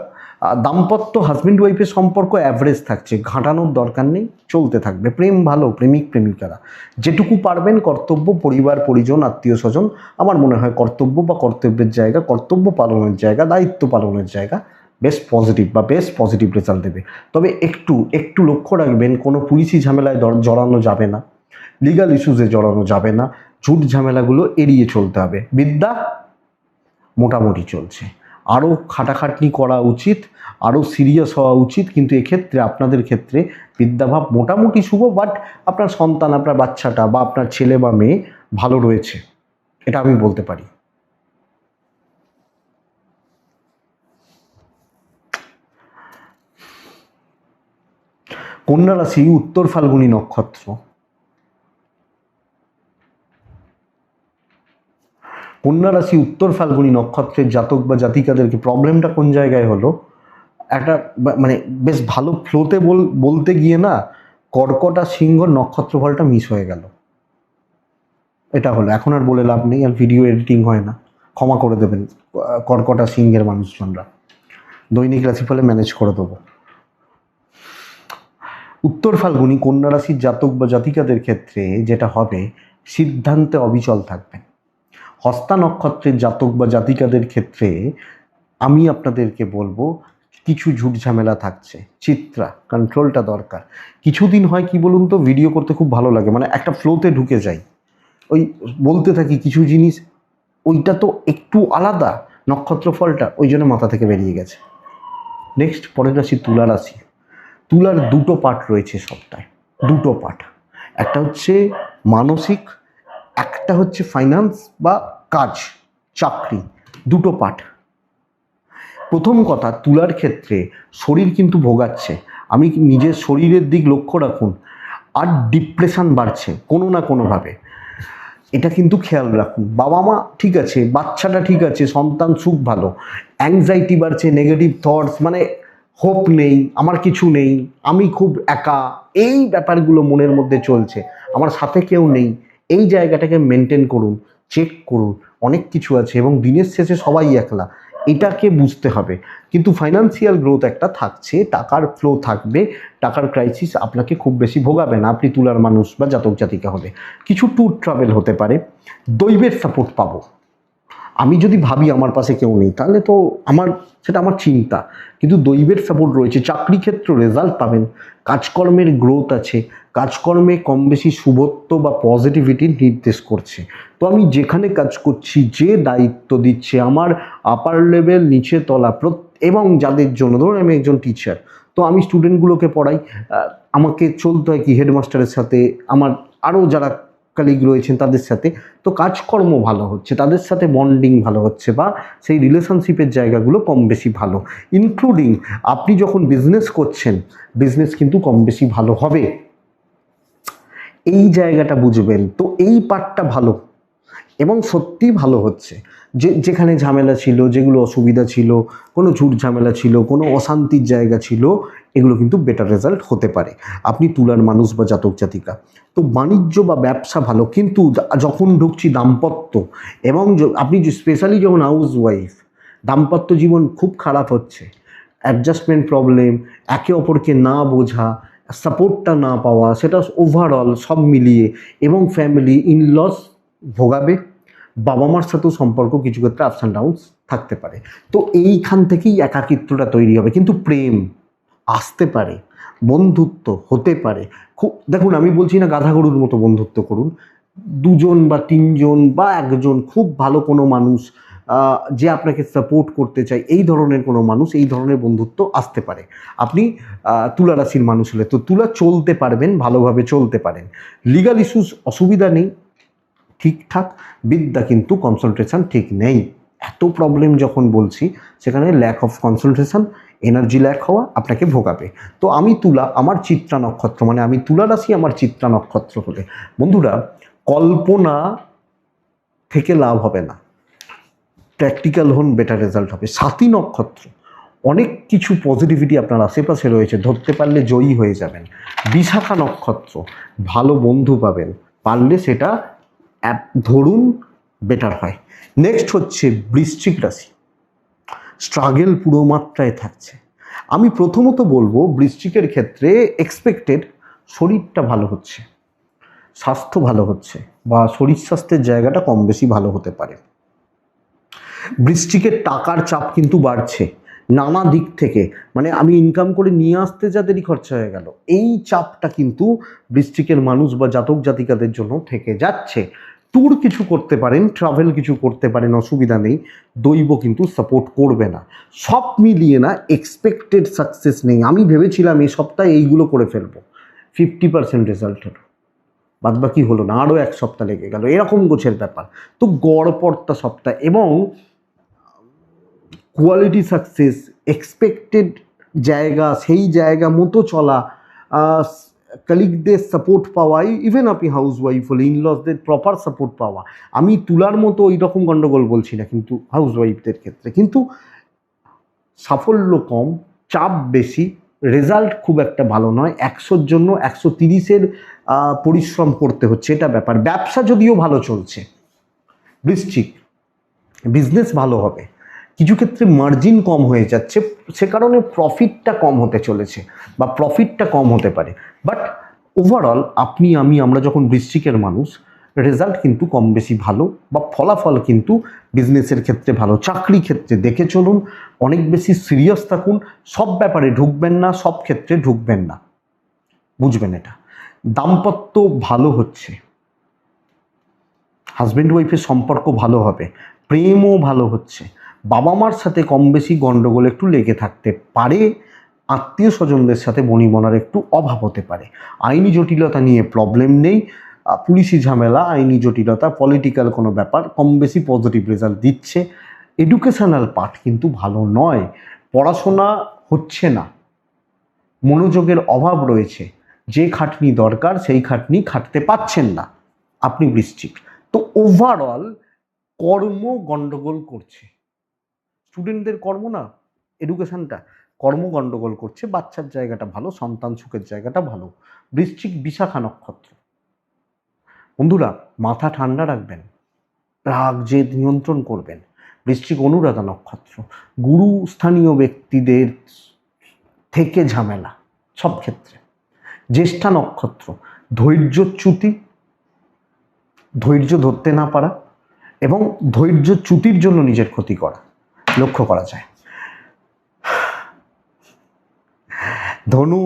[SPEAKER 1] দাম্পত্য হাজব্যান্ড ওয়াইফের সম্পর্ক অ্যাভারেজ থাকছে, ঘাঁটানোর দরকার নেই, চলতে থাকবে। প্রেম ভালো, প্রেমিক প্রেমিকারা যেটুকু পারবেন কর্তব্য, পরিবার পরিজন আত্মীয় স্বজন, আমার মনে হয় কর্তব্য বা কর্তব্যের জায়গা, কর্তব্য পালনের জায়গা, দায়িত্ব পালনের জায়গা বেশ পজিটিভ বা বেশ পজিটিভ রেজাল্ট দেবে। তবে একটু একটু লক্ষ্য রাখবেন, কোনো পুলিশি ঝামেলায় জড়ানো যাবে না, লিগাল ইস্যুসে জড়ানো যাবে না, ঝুট ঝামেলাগুলো এড়িয়ে চলতে হবে। বিদ্যা মোটামুটি চলছে, আরও খাটাখাটনি করা উচিত, আরও সিরিয়াস হওয়া উচিত, কিন্তু এক্ষেত্রে আপনাদের ক্ষেত্রে বিদ্যাভাব মোটামুটি শুভ, বাট আপনার সন্তান, আপনার বাচ্চাটা বা আপনার ছেলে বা মেয়ে ভালো রয়েছে, এটা আমি বলতে পারি। কন্যা রাশি, উত্তর ফাল্গুনী নক্ষত্র। কন্যা রাশি উত্তর ফাল্গুনী নক্ষত্রের জাতক বা জাতিকাদেরকে প্রবলেমটা কোন জায়গায় হলো, একটা মানে বেশ ভালো ফ্লোতে বলতে গিয়ে না কর্কট আর সিংহ নক্ষত্র ফলটা মিস হয়ে গেল। এটা হলো, এখন আর বলে লাভ নেই, আর ভিডিও এডিটিং হয় না, ক্ষমা করে দেবেন কর্কট আর সিংহের মানুষজনরা, দৈনিক রাশিফলে ম্যানেজ করে দেবো। উত্তর ফাল্গুনী কন্যা রাশির জাতক বা জাতিকাদের ক্ষেত্রে যেটা হবে, সিদ্ধান্তে অবিচল থাকবেন। হস্তা নক্ষত্রের জাতক বা জাতিকাদের ক্ষেত্রে আমি আপনাদেরকে বলবো কিছু ঝুট ঝামেলা থাকছে, চিত্রা কন্ট্রোলটা দরকার। কিছুদিন হয় কি বলুন তো, ভিডিও করতে খুব ভালো লাগে, মানে একটা ফ্লোতে ঢুকে যাই, ওই বলতে থাকি কিছু জিনিস, ওইটা তো একটু আলাদা নক্ষত্র ফলটা, ওই জন্য মাথা থেকে বেরিয়ে গেছে। নেক্সট পরের রাশি তুলা রাশি। তুলার দুটো পার্ট রয়েছে সপ্তাহে, দুটো পার্ট, একটা হচ্ছে মানসিক, একটা হচ্ছে ফাইন্যান্স বা কাজ, চাকরি, দুটো পার্ট। প্রথম কথা, তুলার ক্ষেত্রে শরীর কিন্তু ভোগাচ্ছে, আমি নিজের শরীরের দিক লক্ষ্য রাখুন, আর ডিপ্রেশন বাড়ছে কোনো না কোনোভাবে, এটা কিন্তু খেয়াল রাখুন। বাবা মা ঠিক আছে, বাচ্চাটা ঠিক আছে, সন্তান সুখ ভালো, অ্যাংজাইটি বাড়ছে, নেগেটিভ থটস, মানে হোপ নেই, আমার কিছু নেই, আমি খুব একা, এই ব্যাপারগুলো মনের মধ্যে চলছে, আমার সাথে কেউ নেই। এই জায়গাটাকে মেনটেন করুন, চেক করুন, অনেক কিছু আছে, এবং দিনের শেষে সবাই একলা, এটাকে বুঝতে হবে। কিন্তু ফাইন্যান্সিয়াল গ্রোথ একটা থাকছে, টাকার ফ্লো থাকবে, টাকার ক্রাইসিস আপনাকে খুব বেশি ভোগাবে না আপনি তুলার মানুষ বা জাতক জাতিকা হলে। কিছু ট্যুর ট্রাভেল হতে পারে, দৈবের সাপোর্ট পাবো। আমি যদি ভাবি আমার পাশে কেউ নেই তাহলে তো সেটা আমার চিন্তা, কিন্তু দৈবের সাপোর্ট রয়েছে। চাকরি ক্ষেত্রে রেজাল্ট পাবেন, কাজকর্মের গ্রোথ আছে, কাজকর্মে কম বেশি শুভত্ব বা পজিটিভিটি নির্দেশ করছে। তো আমি যেখানে কাজ করছি, যে দায়িত্ব দিচ্ছে আমার আপার লেভেল নিচে তলা এবং যাদের জন্য, ধরুন আমি একজন টিচার, তো আমি স্টুডেন্টগুলোকে পড়াই, আমাকে চলতে হয় কি হেডমাস্টারের সাথে, আমার আরও যারা কালিগ রয়েছেন তাদের সাথে, তো কাজকর্ম ভালো হচ্ছে, তাদের সাথে বন্ডিং ভালো হচ্ছে, বা সেই রিলেশনশিপের জায়গাগুলো কম বেশি ভালো। ইনক্লুডিং আপনি যখন বিজনেস করছেন, বিজনেস কিন্তু কম বেশি ভালো হবে, এই জায়গাটা বুঝবেন। তো এই পার্টটা ভালো এবং সত্যিই ভালো হচ্ছে। যেখানে ঝামেলা ছিল, যেগুলো অসুবিধা ছিল, কোনো ঝুট ঝামেলা ছিল, কোনো অশান্তির জায়গা ছিল, এগুলো কিন্তু বেটার রেজাল্ট হতে পারে আপনি তুলার মানুষ বা জাতক জাতিকা। তো বাণিজ্য বা ব্যবসা ভালো, কিন্তু যখন ঢুকছি দাম্পত্য এবং আপনি স্পেশালি যখন হাউস ওয়াইফ, দাম্পত্য জীবন খুব খারাপ হচ্ছে, অ্যাডজাস্টমেন্ট প্রবলেম, একে অপরকে না বোঝা, সাপোর্টটা না পাওয়া, সেটা ওভারঅল সব মিলিয়ে, এবং ফ্যামিলি ইনলস ভোগাবে, বাবা মার সাথেও সম্পর্ক কিছু ক্ষেত্রে আপস অ্যান্ড ডাউনস থাকতে পারে। তো এইখান থেকেই একাকিত্বটা তৈরি হবে। কিন্তু প্রেম আসতে পারে, বন্ধুত্ব হতে পারে। খুব দেখুন, আমি বলছি না গাধা গরুর মতো বন্ধুত্ব করুন, দুজন বা তিনজন বা একজন খুব ভালো কোনো মানুষ, যে আপনাকে সাপোর্ট করতে চায়, এই ধরনের কোনো মানুষ, এই ধরনের বন্ধুত্ব আসতে পারে। আপনি তুলা রাশির মানুষ হলে তো তুলা চলতে পারবেন, ভালোভাবে চলতে পারেন, লিগাল ইস্যুস অসুবিধা নেই, ঠিকঠাক। বিদ্যা কিন্তু কনসেন্ট্রেশন ঠিক নেই, এত প্রবলেম যখন বলছি, সেখানে lack of concentration, energy lack হওয়া আপনাকে ভোগাবে। তো আমি তুলা, আমার চিত্রা নক্ষত্র, মানে আমি তুলা রাশি, আমার চিত্রা নক্ষত্র হলে বন্ধুরা, কল্পনা থেকে লাভ হবে না, প্র্যাকটিক্যাল হন, বেটার রেজাল্ট হবে। সাথী নক্ষত্র, অনেক কিছু পজিটিভিটি আপনার আশেপাশে রয়েছে, ধরতে পারলে জয়ী হয়ে যাবেন। বিশাখা নক্ষত্র, ভালো বন্ধু পাবেন, পারলে সেটা ধরুন বেটার হয়। নেক্সট হচ্ছে বৃশ্চিক রাশি, স্ট্রাগেল পুরো মাত্রায় থাকছে। আমি প্রথমত বলবো বৃশ্চিকের ক্ষেত্রে এক্সপেক্টেড শরীরটা ভালো হচ্ছে, স্বাস্থ্য ভালো হচ্ছে, বা শরীর স্বাস্থ্যের জায়গাটা কম বেশি ভালো হতে পারে। বৃশ্চিকের টাকার চাপ কিন্তু বাড়ছে নানা দিক থেকে, মানে আমি ইনকাম করে নিয়ে আসতে যা দেরি খরচা হয়ে গেল, এই চাপটা কিন্তু বৃশ্চিকের মানুষ বা জাতক জাতিকাদের জন্য থেকে যাচ্ছে। ট্যুর কিছু করতে পারেন, ট্রাভেল কিছু করতে পারেন, অসুবিধা নেই, দৈব কিন্তু সাপোর্ট করবে না। সব মিলিয়ে না এক্সপেক্টেড সাকসেস নেই। আমি ভেবেছিলাম এই সপ্তাহে এইগুলো করে ফেলবো, 50% রেজাল্ট হলো, বাদ বাকি হলো না, আরও এক সপ্তাহ লেগে গেল, এরকম গোছের ব্যাপার। তো গড়পড়তা সপ্তাহ, এবং কোয়ালিটি সাকসেস, এক্সপেক্টেড জায়গা, সেই জায়গা মতো চলা, কালিগদের সাপোর্ট পাওয়া, ইভেন আপনি হাউস ওয়াইফ হলে ইনলসদের প্রপার সাপোর্ট পাওয়া। আমি তুলার মতো ওই রকম গণ্ডগোল বলছি না কিন্তু হাউস ওয়াইফদের ক্ষেত্রে, কিন্তু সাফল্য কম, চাপ বেশি, রেজাল্ট খুব একটা ভালো নয়, 100-র জন্য 130-এর পরিশ্রম করতে হচ্ছে, এটা ব্যাপার। ব্যবসা যদিও ভালো চলছে, বৃশ্চিক বিজনেস ভালো হবে, কিছু ক্ষেত্রে মার্জিন কম হয়ে যাচ্ছে, সে কারণে প্রফিটটা কম হতে চলেছে বা প্রফিটটা কম হতে পারে। বাট ওভারঅল আপনি আমরা যখন বৃশ্চিকের মানুষ, রেজাল্ট কিন্তু কম বেশি ভালো, বা ফলাফল কিন্তু বিজনেসের ক্ষেত্রে ভালো। চাকরি ক্ষেত্রে দেখে চলুন, অনেক বেশি সিরিয়াস থাকুন, সব ব্যাপারে ঢুকবেন না, সব ক্ষেত্রে ঢুকবেন না, বুঝবেন এটা। দাম্পত্য ভালো হচ্ছে, হাজব্যান্ড ওয়াইফের সম্পর্ক ভালো হবে, প্রেমও ভালো হচ্ছে, বাবা মার সাথে কম বেশি গণ্ডগোল একটু লেগে থাকতে পারে, আত্মীয় স্বজনদের সাথে বনিবনার একটু অভাব হতে পারে, আইনি জটিলতা নিয়ে প্রবলেম নেই, পুলিশি ঝামেলা, আইনি জটিলতা, পলিটিক্যাল কোনো ব্যাপার কম বেশি পজিটিভ রেজাল্ট দিচ্ছে। এডুকেশনাল পার্ট কিন্তু ভালো নয়, পড়াশোনা হচ্ছে না, মনোযোগের অভাব রয়েছে, যে খাটনি দরকার সেই খাটনি খাটতে পাচ্ছেন না আপনি বৃশ্চিক। তো ওভারঅল কর্ম গণ্ডগোল করছে, স্টুডেন্টদের কর্ম না, এডুকেশনটা, কর্ম গণ্ডগোল করছে, বাচ্চার জায়গাটা ভালো, সন্তান সুখের জায়গাটা ভালো। বৃশ্চিক বিশাখা নক্ষত্র, বন্ধুরা মাথা ঠান্ডা রাখবেন, রাগ জেদ নিয়ন্ত্রণ করবেন, বৃশ্চিক অনুরাধা নক্ষত্র, গুরু স্থানীয় ব্যক্তিদের থেকে ঝামেলা সব ক্ষেত্রে। জ্যেষ্ঠা নক্ষত্র, ধৈর্যচ্যুতি, ধৈর্য ধরতে না পারা এবং ধৈর্যচ্যুতির জন্য নিজের ক্ষতি করা লক্ষ্য করা যায়। ধনু,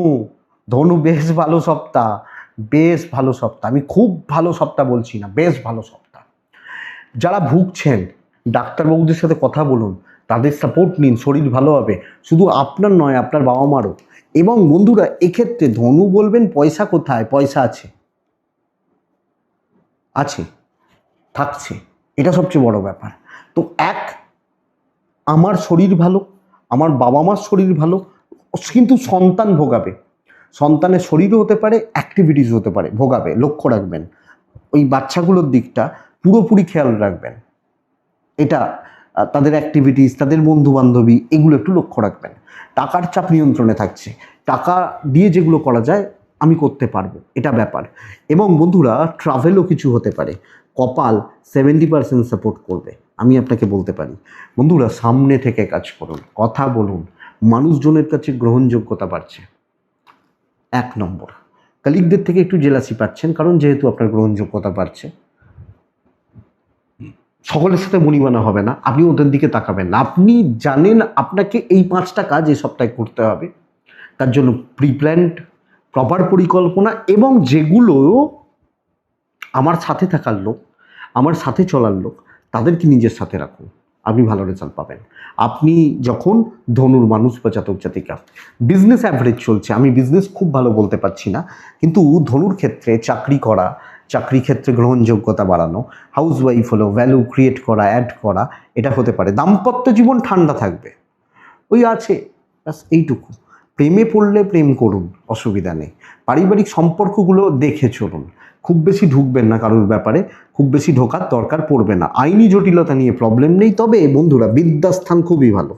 [SPEAKER 1] ধনু বেশ ভালো সপ্তাহ, বেশ ভালো সপ্তাহ, আমি খুব ভালো সপ্তাহ বলছি না, বেশ ভালো সপ্তাহ। যারা ভুগছেন ডাক্তারবাবুদের সাথে কথা বলুন, তাদের সাপোর্ট নিন, শরীর ভালো হবে, শুধু আপনার নয় আপনার বাবা মারও। এবং বন্ধুরা এক্ষেত্রে ধনু বলবেন পয়সা কোথায়, পয়সা আছে, আছে, থাকছে, এটা সবচেয়ে বড় ব্যাপার। তো আমার শরীর ভালো, আমার বাবা মার শরীর ভালো, কিন্তু সন্তান ভোগাবে, সন্তানের শরীরও হতে পারে, অ্যাক্টিভিটিস হতে পারে, ভোগাবে, লক্ষ্য রাখবেন। ওই বাচ্চাগুলোর দিকটা পুরোপুরি খেয়াল রাখবেন, এটা তাদের অ্যাক্টিভিটিস, তাদের বন্ধু বান্ধবী, এগুলো একটু লক্ষ্য রাখবেন। টাকার চাপ নিয়ন্ত্রণে থাকছে, টাকা দিয়ে যেগুলো করা যায় আমি করতে পারবো, এটা ব্যাপার। এবং বন্ধুরা ট্রাভেলও কিছু হতে পারে, কপাল 70% সাপোর্ট করবে, আমি আপনাকে বলতে পারি। বন্ধুরা সামনে থেকে কাজ করুন, কথা বলুন, মানুষজনের কাছে গ্রহণযোগ্যতা বাড়ছে। 1 নম্বর, কলিগদের থেকে একটু জেলাসি পাচ্ছেন, কারণ যেহেতু আপনার গ্রহণযোগ্যতা বাড়ছে। সকলের সাথে মনিমানা হবে না, আপনি ওদের দিকে তাকাবেন না, আপনি জানেন আপনাকে এই 5টা কাজ এই সপ্তাহে করতে হবে, তার জন্য প্রিপ্ল্যান্ড, প্রপার পরিকল্পনা, এবং যেগুলো আমার সাথে থাকার লোক, আমার সাথে চলার লোক, তাদেরকে নিজের সাথে রাখুন, আপনি ভালো রেজাল্ট পাবেন। আপনি যখন ধনুর মানুষ বা জাতক জাতিকা, বিজনেস অ্যাভারেজ চলছে, আমি বিজনেস খুব ভালো বলতে পারছি না, কিন্তু ধনুর ক্ষেত্রে চাকরি করা, চাকরি ক্ষেত্রে গ্রহণযোগ্যতা বাড়ানো, হাউস ওয়াইফ হলো ভ্যালু ক্রিয়েট করা, অ্যাড করা, এটা হতে পারে। দাম্পত্য জীবন ঠান্ডা থাকবে, ওই আছে, ব্যাস এইটুকু। প্রেমে পড়লে প্রেম করুন, অসুবিধা নেই। পারিবারিক সম্পর্কগুলো দেখে চলুন, খুব বেশি ঢুকবেন না কারোর ব্যাপারে, খুব বেশি ঢোকার দরকার পড়বে না। আইনি জটিলতা নিয়ে প্রবলেম নেই, তবে বন্ধুরা বিদ্যাস্থান খুবই ভালো।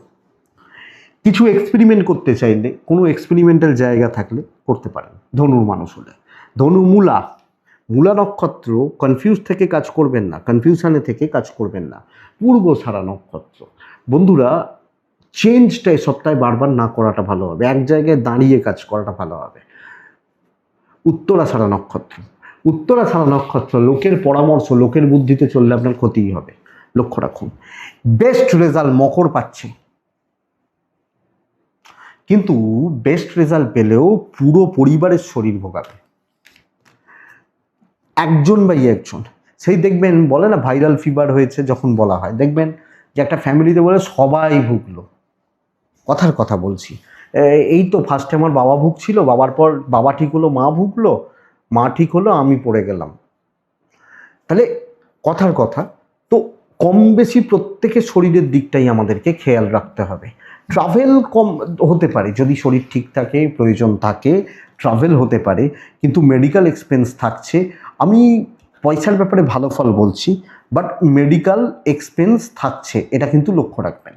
[SPEAKER 1] কিছু এক্সপেরিমেন্ট করতে চাইলে, কোনো এক্সপেরিমেন্টাল জায়গা থাকলে করতে পারেন ধনুর মানুষ হলে। ধনু মূলা, মূলা নক্ষত্র, কনফিউজ থেকে কাজ করবেন না, কনফিউশনে থেকে কাজ করবেন না। পূর্বসারা নক্ষত্র, বন্ধুরা চেঞ্জটা এই সপ্তাহে বারবার না করাটা ভালো হবে, এক জায়গায় দাঁড়িয়ে কাজ করাটা ভালো হবে। উত্তরাষাঢ়া নক্ষত্র, উত্তরাষাঢ়া নক্ষত্র, লোকের পরামর্শ, লোকের বুদ্ধিতে চললে আপনার ক্ষতিই হবে, লক্ষ্য রাখুন। বেস্ট রেজাল্ট মকর পাচ্ছে, কিন্তু বেস্ট রেজাল্ট পেলেও পুরো পরিবারের শরীর ভোগাবে, একজন বাই একজন। সেই দেখবেন বলে না ভাইরাল ফিভার হয়েছে, যখন বলা হয় দেখবেন যে একটা ফ্যামিলিতে বলে সবাই ভুগলো, কথার কথা বলছি। এই তো ফার্স্টে আমার বাবা ভুগছিল, বাবার পর বাবা ঠিক হলো, মা ভুগলো, মা ঠিক হলো, আমি পড়ে গেলাম। তাহলে কথার কথা, তো কম বেশি প্রত্যেকের শরীরের দিকটাই আমাদেরকে খেয়াল রাখতে হবে। ট্রাভেল কম হতে পারে, যদি শরীর ঠিক থাকে, প্রয়োজন থাকে, ট্রাভেল হতে পারে, কিন্তু মেডিকেল এক্সপেন্স থাকছে। আমি পয়সার ব্যাপারে ভালো ফল বলছি, বাট মেডিকেল এক্সপেন্স থাকছে, এটা কিন্তু লক্ষ্য রাখবেন।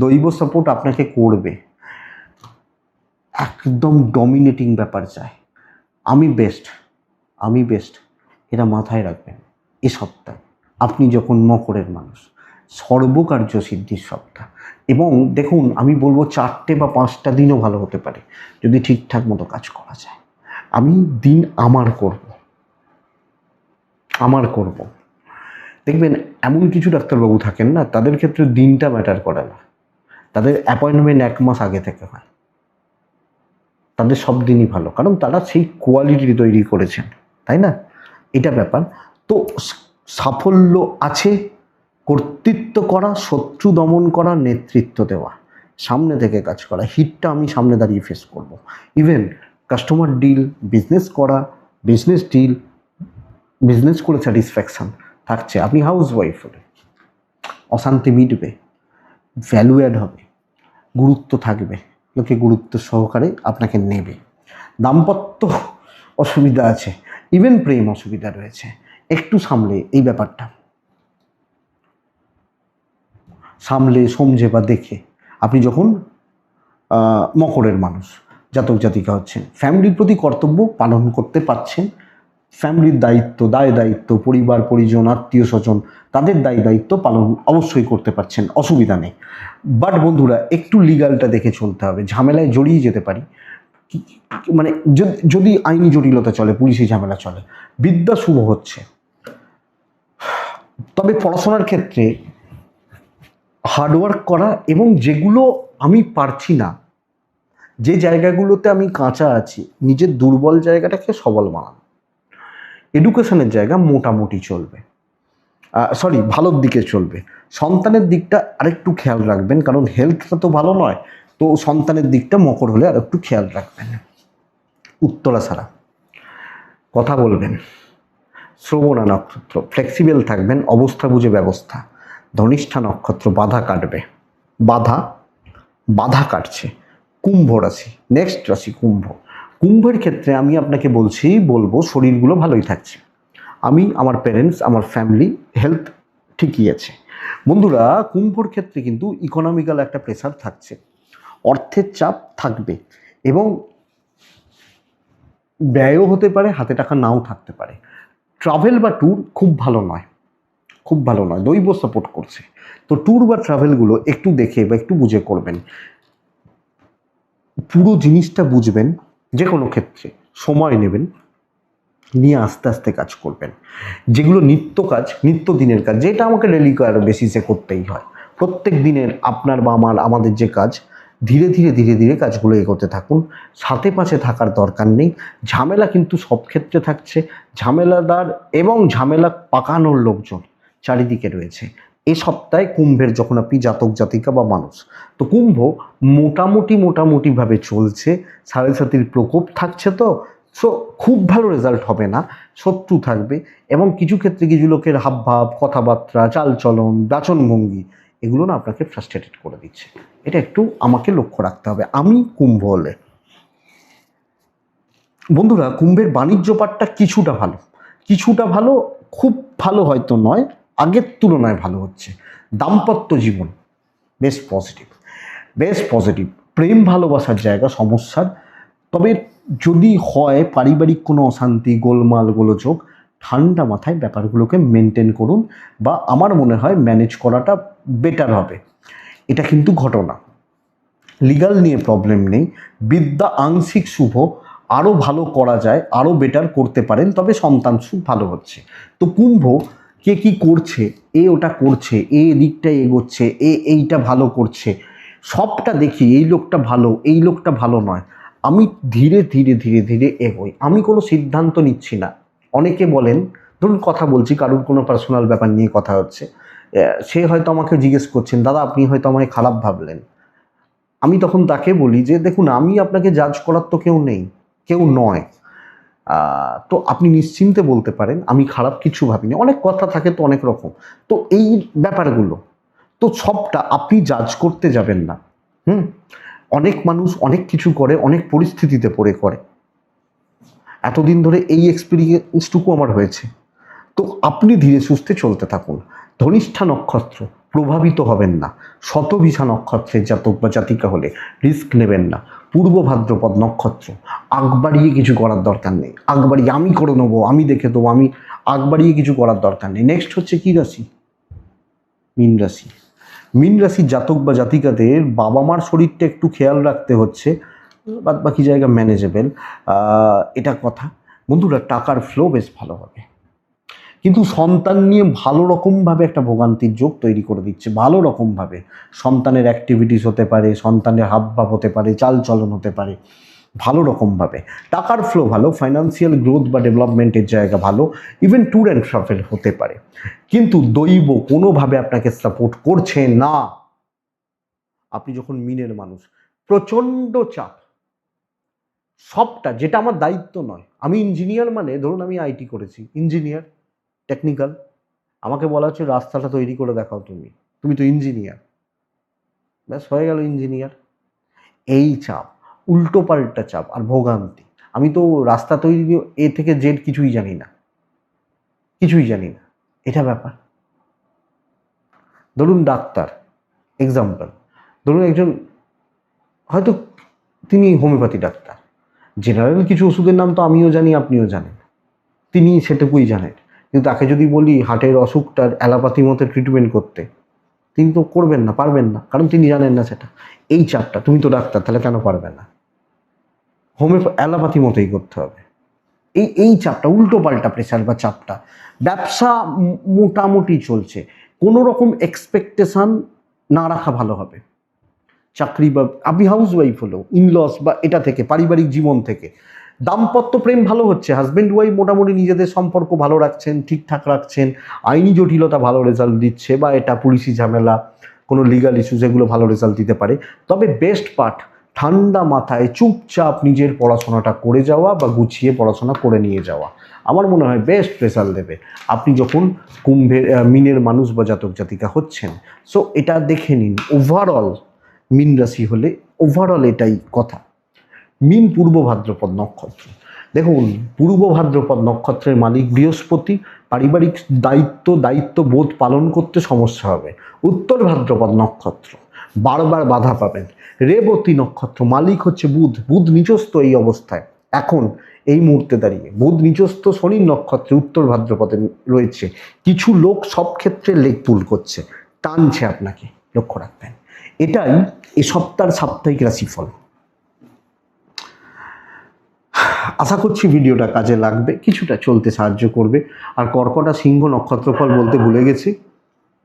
[SPEAKER 1] দৈব সাপোর্ট আপনাকে করবে, একদম ডমিনেটিং ব্যাপার চাই, আমি বেস্ট, আমি বেস্ট, এটা মাথায় রাখবেন। এ সপ্তাহ আপনি যখন মকরের মানুষ, সর্বকার্য সিদ্ধির সপ্তাহ। এবং দেখুন আমি বলবো 4টে বা 5টা দিনও ভালো হতে পারে যদি ঠিকঠাক মতো কাজ করা যায়। আমি দিন আমার করব। দেখবেন এমন কিছু ডাক্তারবাবু থাকেন না, তাদের ক্ষেত্রে দিনটা ম্যাটার করে না, তাদের অ্যাপয়েন্টমেন্ট 1 মাস আগে থেকে হয়, তাদের সব দিনই ভালো, কারণ তারা সেই কোয়ালিটি তৈরি করেছেন, তাই না? এটা ব্যাপার। তো সাফল্য আছে, কর্তৃত্ব করা, শত্রু দমন করা, নেতৃত্ব দেওয়া, সামনে থেকে কাজ করা, হিটটা আমি সামনে দাঁড়িয়ে ফেস করব। ইভেন কাস্টমার ডিল, বিজনেস করা, বিজনেস ডিল, বিজনেস করে স্যাটিসফ্যাকশান থাকছে। আপনি হাউস ওয়াইফ হলে অশান্তি মিটবে, ভ্যালু অ্যাড হবে, গুরুত্ব থাকবে, লোকে গুরুত্ব সহকারে আপনাকে নেবে। দাম্পত্য অসুবিধা আছে, ইভেন প্রেম অসুবিধা রয়েছে, একটু সামলে এই ব্যাপারটা, সামলে সমঝে বা দেখে। আপনি যখন মকরের মানুষ, জাতক জাতিকা হচ্ছেন, ফ্যামিলির প্রতি কর্তব্য পালন করতে পারছেন, ফ্যামিলির দায়িত্ব, দায় দায়িত্ব, পরিবার পরিজন, আত্মীয় স্বজন, তাদের দায় দায়িত্ব পালন অবশ্যই করতে পারছেন, অসুবিধা নেই। বাট বন্ধুরা, একটু লিগালটা দেখে চলতে হবে, ঝামেলায় জড়িয়ে যেতে পারি। মানে যদি আইনি জটিলতা চলে, পুলিশি ঝামেলা চলে। বিদ্যা শুভ হচ্ছে, তবে পড়াশোনার ক্ষেত্রে হার্ডওয়ার্ক করা এবং যেগুলো আমি পারছি না, যে জায়গাগুলোতে আমি কাঁচা আছি, নিজের দুর্বল জায়গাটাকে সবল বানানো। এডুকেশনের জায়গা মোটামুটি চলবে, ভালোর দিকে চলবে। সন্তানের দিকটা আরেকটু খেয়াল রাখবেন, কারণ হেলথটা তো ভালো নয়, তো সন্তানের দিকটা মকর হলে আর একটু খেয়াল রাখবেন। উত্তরা ছাড়া কথা বলবেন। শ্রবণা নক্ষত্র ফ্লেক্সিবল থাকবেন, অবস্থা বুঝে ব্যবস্থা। ধনিষ্ঠা নক্ষত্র বাধা কাটবে, বাধা কাটছে। কুম্ভ রাশি, নেক্সট রাশি কুম্ভ। কুম্ভের ক্ষেত্রে আমি আপনাকে বলবো শরীরগুলো ভালোই থাকছে। আমি, আমার প্যারেন্টস, আমার ফ্যামিলি হেলথ ঠিকই আছে। বন্ধুরা, কুম্ভর ক্ষেত্রে কিন্তু ইকোনমিক্যাল একটা প্রেসার থাকছে, অর্থের চাপ থাকবে এবং ব্যয়ও হতে পারে, হাতে টাকা নাও থাকতে পারে। ট্রাভেল বা ট্যুর খুব ভালো নয়, দৈব সাপোর্ট করছে। তো ট্যুর বা ট্রাভেলগুলো একটু দেখে বা একটু বুঝে করবেন, পুরো জিনিসটা বুঝবেন। যে কোনো ক্ষেত্রে সময় নেবেন, নিয়ে আস্তে আস্তে কাজ করবেন। যেগুলো নিত্যদিনের কাজ, যেটা আমাকে ডেলি বেসিসে করতেই হয়, প্রত্যেক দিনের আপনার বা আমাদের যে কাজ, ধীরে ধীরে কাজগুলো এগোতে থাকুন। সাথে পাশে থাকার দরকার নেই। ঝামেলা কিন্তু সব ক্ষেত্রে থাকছে, ঝামেলাদার এবং ঝামেলা পাকানোর লোকজন চারিদিকে রয়েছে। এ সপ্তাহে কুম্ভের যখন আপনি জাতক জাতিকা বা মানুষ, তো কুম্ভ মোটামুটিভাবে চলছে। সাড়ে সাতির প্রকোপ থাকছে, তো সো খুব ভালো রেজাল্ট হবে না, শত্রু থাকবে এবং কিছু ক্ষেত্রে কিছু লোকের হাবভাব, কথাবার্তা, চালচলন, বাচনভঙ্গি এগুলো না আপনাকে ফ্রাস্ট্রেটেড করে দিচ্ছে। এটা একটু আমাকে লক্ষ্য রাখতে হবে আমি কুম্ভ হলে। বন্ধুরা, কুম্ভের বাণিজ্য পাঠটা কিছুটা ভালো, খুব ভালো হয়তো নয়, আগের তুলনায় ভালো হচ্ছে। দাম্পত্য জীবন বেশ পজিটিভ। প্রেম ভালোবাসার জায়গা সমস্যার, তবে যদি হয় পারিবারিক কোনো অশান্তি, গোলমাল, গোলযোগ, ঠান্ডা মাথায় ব্যাপারগুলোকে মেনটেন করুন, বা আমার মনে হয় ম্যানেজ করাটা বেটার হবে। এটা কিন্তু ঘটনা, লিগাল নিয়ে প্রবলেম নেই। বিদ্যা আংশিক শুভ, আরও ভালো করা যায়, আরও বেটার করতে পারেন, তবে সন্তান সুখ ভালো হচ্ছে। তো কুম্ভ কে কী করছে, এ ওটা করছে, এ দিকটা এগোচ্ছে, এইটা ভালো করছে, সবটা দেখি এই লোকটা ভালো নয়। আমি ধীরে এগোই, আমি কোনো সিদ্ধান্ত নিচ্ছি না। অনেকে বলেন, ধরুন কথা বলছি, কারোর কোনো পার্সোনাল ব্যাপার নিয়ে কথা হচ্ছে, সে হয়তো আমাকে জিজ্ঞেস করছেন, দাদা আপনি হয়তো আমায় খারাপ ভাবলেন। আমি তখন তাকে বলি যে দেখুন, আমি আপনাকে জাজ করার তো কেউ নয়, তো আপনি নিশ্চিন্তে বলতে পারেন আমি খারাপ কিছু ভাবিনি। অনেক কথা থাকে তো, অনেক রকম, তো এই ব্যাপারগুলো তো সবটা আপনি জাজ করতে যাবেন না। অনেক মানুষ অনেক কিছু করে, অনেক পরিস্থিতিতে পড়ে করে। এতদিন ধরে এই এক্সপিরিয়েন্সটুকু আমার হয়েছে। তো আপনি ধীরে সুস্থে চলতে থাকুন। ধনিষ্ঠা নক্ষত্র প্রভাবিত হবেন না। শতভিষা নক্ষত্রের জাতক বা জাতিকা হলে রিস্ক নেবেন না। পূর্ব ভাদ্রপদ নক্ষত্র, আগ বাড়িয়ে কিছু করার দরকার নেই। আগ বাড়িয়ে আমি করে নেবো, আমি দেখে দেবো, আমি আগ বাড়িয়ে কিছু করার দরকার নেই। নেক্সট হচ্ছে কি রাশি? মীন রাশির জাতক বা জাতিকাদের বাবা মার শরীরটা একটু খেয়াল রাখতে হচ্ছে, বাদ বাকি জায়গা ম্যানেজেবল, এটা কথা। বন্ধুরা, টাকার ফ্লো বেশ ভালো হবে, কিন্তু সন্তান নিয়ে ভালো রকমভাবে একটা ভোগান্তির যোগ তৈরি করে দিচ্ছে। ভালো রকমভাবে সন্তানের অ্যাক্টিভিটিস হতে পারে, সন্তানের হাবভাব হতে পারে, চালচলন হতে পারে, ভালো রকমভাবে টাকার ফ্লো ভালো, ফাইন্যান্সিয়াল গ্রোথ বা ডেভেলপমেন্টের জায়গা ভালো, ইভেন ট্যুর অ্যান্ড ট্রাভেল হতে পারে। কিন্তু দৈব কোনোভাবে আপনাকে সাপোর্ট করছে না। আপনি যখন মিনের মানুষ, প্রচণ্ড চাপ, সবটা যেটা আমার দায়িত্ব নয়। আমি ইঞ্জিনিয়ার, মানে ধরুন আমি আইটি করেছি, ইঞ্জিনিয়ার, টেকনিক্যাল, আমাকে বলা হচ্ছে রাস্তাটা তৈরি করে দেখাও, তুমি তো ইঞ্জিনিয়ার, ব্যাস হয়ে গেল ইঞ্জিনিয়ার। এই চাপ, উল্টো পাল্টা চাপ আর ভোগান্তি। আমি তো রাস্তা তৈরি এ থেকে জেড কিছুই জানি না, এটা ব্যাপার। ধরুন ডাক্তার, এক্সাম্পল, ধরুন একজন হয়তো তিনি হোমিওপ্যাথি ডাক্তার, জেনারেল কিছু ওষুধের নাম তো আমিও জানি, আপনিও জানেন, তিনি সেটুকুই জানেন। কিন্তু তাকে যদি বলি হার্টের অসুখটার অ্যালোপ্যাথি মতো ট্রিটমেন্ট করতে, তিনি তো করবেন না, পারবেন না, কারণ তিনি জানেন না সেটা। এই চাপটা, তুমি তো ডাক্তার, তাহলে কেন পারবে না? অ্যালোপ্যাথি মতোই করতে হবে। এই চাপটা, উল্টো পাল্টা প্রেশার বা চাপটা। ব্যবসা মোটামুটি চলছে, কোনো রকম এক্সপেকটেশন না রাখা ভালো হবে। চাকরি বা আপনি হাউস ওয়াইফ হলো, ইনলস বা এটা থেকে, পারিবারিক জীবন থেকে, দাম্পত্য প্রেম ভালো হচ্ছে, হাজব্যান্ড ওয়াইফ মোটামুটি নিজেদের সম্পর্ক ভালো রাখছেন, ঠিকঠাক রাখছেন, আইনি জটিলতা ভালো রেজাল্ট দিচ্ছে, বা এটা পুলিশি ঝামেলা, কোনো লিগাল ইস্যুস, এগুলো ভালো রেজাল্ট দিতে পারে। তবে বেস্ট পার্ট, ঠান্ডা মাথায় চুপচাপ নিজের পড়াশোনাটা করে যাওয়া বা গুছিয়ে পড়াশোনা করে নিয়ে যাওয়া, আমার মনে হয় বেস্ট রেজাল্ট দেবে আপনি যখন মিনের মানুষ বা জাতক জাতিকা হচ্ছেন। সো এটা দেখে নিন। ওভারঅল মীন রাশি হলে ওভারঅল এটাই কথা। মীন পূর্ব ভাদ্রপদ নক্ষত্র। দেখুন, পূর্ব ভাদ্রপদ নক্ষত্রের মালিক বৃহস্পতি, পারিবারিক দায়িত্ব বোধ পালন করতে সমস্যা হবে। উত্তর ভাদ্রপদ নক্ষত্র, বারবার বাধা পাবেন। রেবতী নক্ষত্র, মালিক হচ্ছে বুধ নিচস্থ এই অবস্থায়, এখন এই মুহূর্তে দাঁড়িয়ে বুধ নিচস্থ শনির নক্ষত্রে উত্তর ভাদ্রপদে রয়েছে। কিছু লোক সব ক্ষেত্রে লেগ পুল করছে, টানছে আপনাকে, লক্ষ্য রাখবেন। এটাই এই সপ্তাহের সাপ্তাহিক রাশিফল। আশা করছি ভিডিওটা কাজে লাগবে, কিছুটা চলতে সাহায্য করবে। আর কর্কটা সিংহ নক্ষত্রফল বলতে ভুলে গেছি,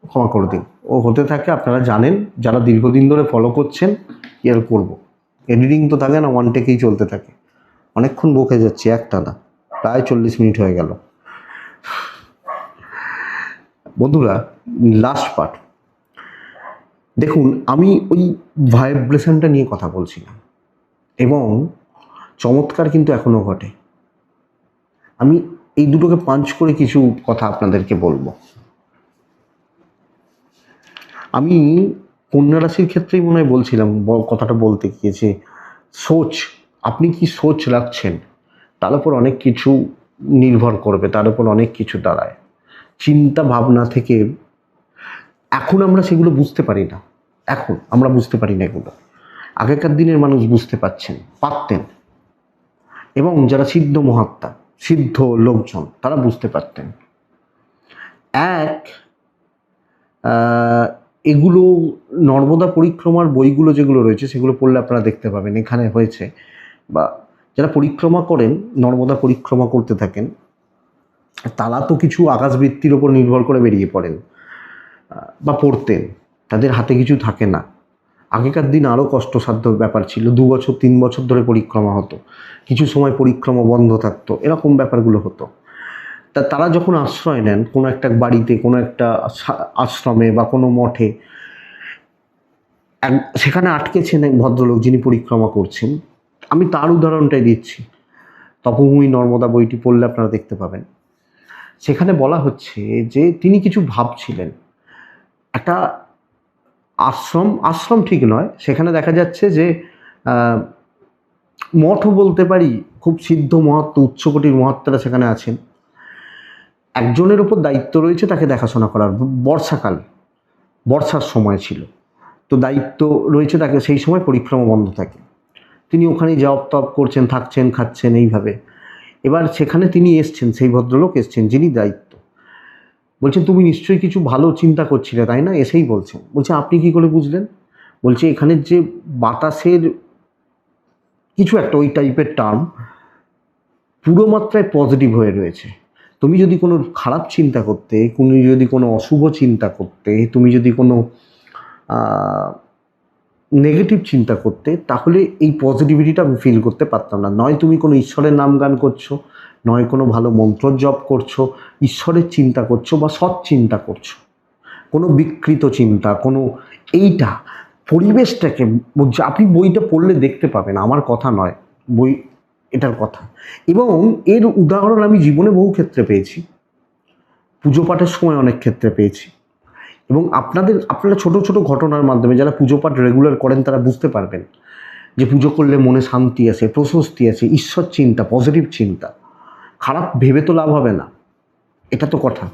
[SPEAKER 1] ক্ষমা করে দিন। ও হতে থাকে, আপনারা জানেন, যারা দীর্ঘদিন ধরে ফলো করছেন। কি আর করবো, এডিটিং তো থাকে না, ওয়ান টেকেই চলতে থাকে। অনেকক্ষণ বকে যাচ্ছি, একটানা প্রায় 40 মিনিট হয়ে গেল। বন্ধুরা, লাস্ট পার্ট দেখুন, আমি ওই ভাইব্রেশনটা নিয়ে কথা বলছিলাম, এবং চমৎকার কিন্তু এখনো ঘটে। আমি এই দুটোকে পাঞ্চ করে কিছু কথা আপনাদেরকে বলবো। আমি কন্যা রাশির ক্ষেত্রেই মনে হয় বলছিলাম, কথাটা বলতে গিয়েছে, আপনি কি সোচ রাখছেন, তার উপর অনেক কিছু নির্ভর করবে, তার উপর অনেক কিছু দাঁড়ায়। চিন্তা ভাবনা থেকে এখন আমরা সেগুলো বুঝতে পারি না, এখন আমরা বুঝতে পারি না এগুলো। আগেকার দিনের মানুষ বুঝতে পারতেন, এবং যারা সিদ্ধ মহাত্মা, সিদ্ধ লোকজন, তারা বুঝতে পারতেন। এগুলো নর্মদা পরিক্রমার বইগুলো যেগুলো রয়েছে, সেগুলো পড়লে আপনারা দেখতে পাবেন। এখানে হয়েছে, বা যারা পরিক্রমা করেন, নর্মদা পরিক্রমা করতে থাকেন, তারা তো কিছু আকাশবৃত্তির ওপর নির্ভর করে বেরিয়ে পড়েন বা পড়তেন, তাদের হাতে কিছু থাকে না। আগেকার দিন আরও কষ্টসাধ্য ব্যাপার ছিল, 2 বছর 3 বছর ধরে পরিক্রমা হতো, কিছু সময় পরিক্রমা বন্ধ থাকতো, এরকম ব্যাপারগুলো হতো। তারা যখন আশ্রয় নেন কোনো একটা বাড়িতে, কোনো একটা আশ্রমে বা কোনো মঠে, সেখানে আটকেছেন এক ভদ্রলোক যিনি পরিক্রমা করছেন। আমি তার উদাহরণটাই দিচ্ছি। তপভূমি নর্মদা বইটি পড়লে আপনারা দেখতে পাবেন। সেখানে বলা হচ্ছে যে তিনি কিছু ভাবছিলেন। একটা আশ্রম ঠিক নয়, সেখানে দেখা যাচ্ছে যে মঠও বলতে পারি, খুব সিদ্ধ মহাত্মা, উচ্চকোটির মহাত্মারা সেখানে আছেন। একজনের ওপর দায়িত্ব রয়েছে তাকে দেখাশোনা করার। বর্ষার সময় ছিল, তো দায়িত্ব রয়েছে তাকে, সেই সময় পরিক্রমা বন্ধ থাকে। তিনি ওখানে জব তপ করছেন, থাকছেন, খাচ্ছেন, এইভাবে। এবার সেখানে তিনি এসছেন, সেই ভদ্রলোক এসছেন যিনি দায়িত্ব। বলছেন, তুমি নিশ্চয়ই কিছু ভালো চিন্তা করছিলে, তাই না? এসেই বলছেন। বলছে, আপনি কি করে বুঝলেন? বলছে, এখানের যে বাতাসের কিছু একটা ওই টাইপের টার্ম পুরো মাত্রায় পজিটিভ হয়ে রয়েছে। তুমি যদি কোনো খারাপ চিন্তা করতে, তুমি যদি কোনো অশুভ চিন্তা করতে, তুমি যদি কোনো নেগেটিভ চিন্তা করতে, তাহলে এই পজিটিভিটিটা আমি ফিল করতে পারতাম না। নয় তুমি কোনো ঈশ্বরের নাম গান করছো, নয় কোনো ভালো মন্ত্র জপ করছো, ঈশ্বরের চিন্তা করছো বা সৎ চিন্তা করছো, কোনো বিকৃত চিন্তা, কোনো এইটা পরিবেশটাকে, আপনি বইটা পড়লে দেখতে পাবেন, আমার কথা নয়, বই এটার কথা। এবং এর উদাহরণ আমি জীবনে বহু ক্ষেত্রে পেয়েছি, পুজো পাঠের সময় অনেক ক্ষেত্রে পেয়েছি। এবং আপনারা ছোট ছোট ঘটনার মাধ্যমে, যারা পুজো পাঠ রেগুলার করেন, তারা বুঝতে পারবেন যে পুজো করলে মনে শান্তি আসে, প্রশস্তি আসে, ঈশ্বর চিন্তা, পজিটিভ চিন্তা। খারাপ ভেবে তো লাভ হবে না, এটা তো কথা।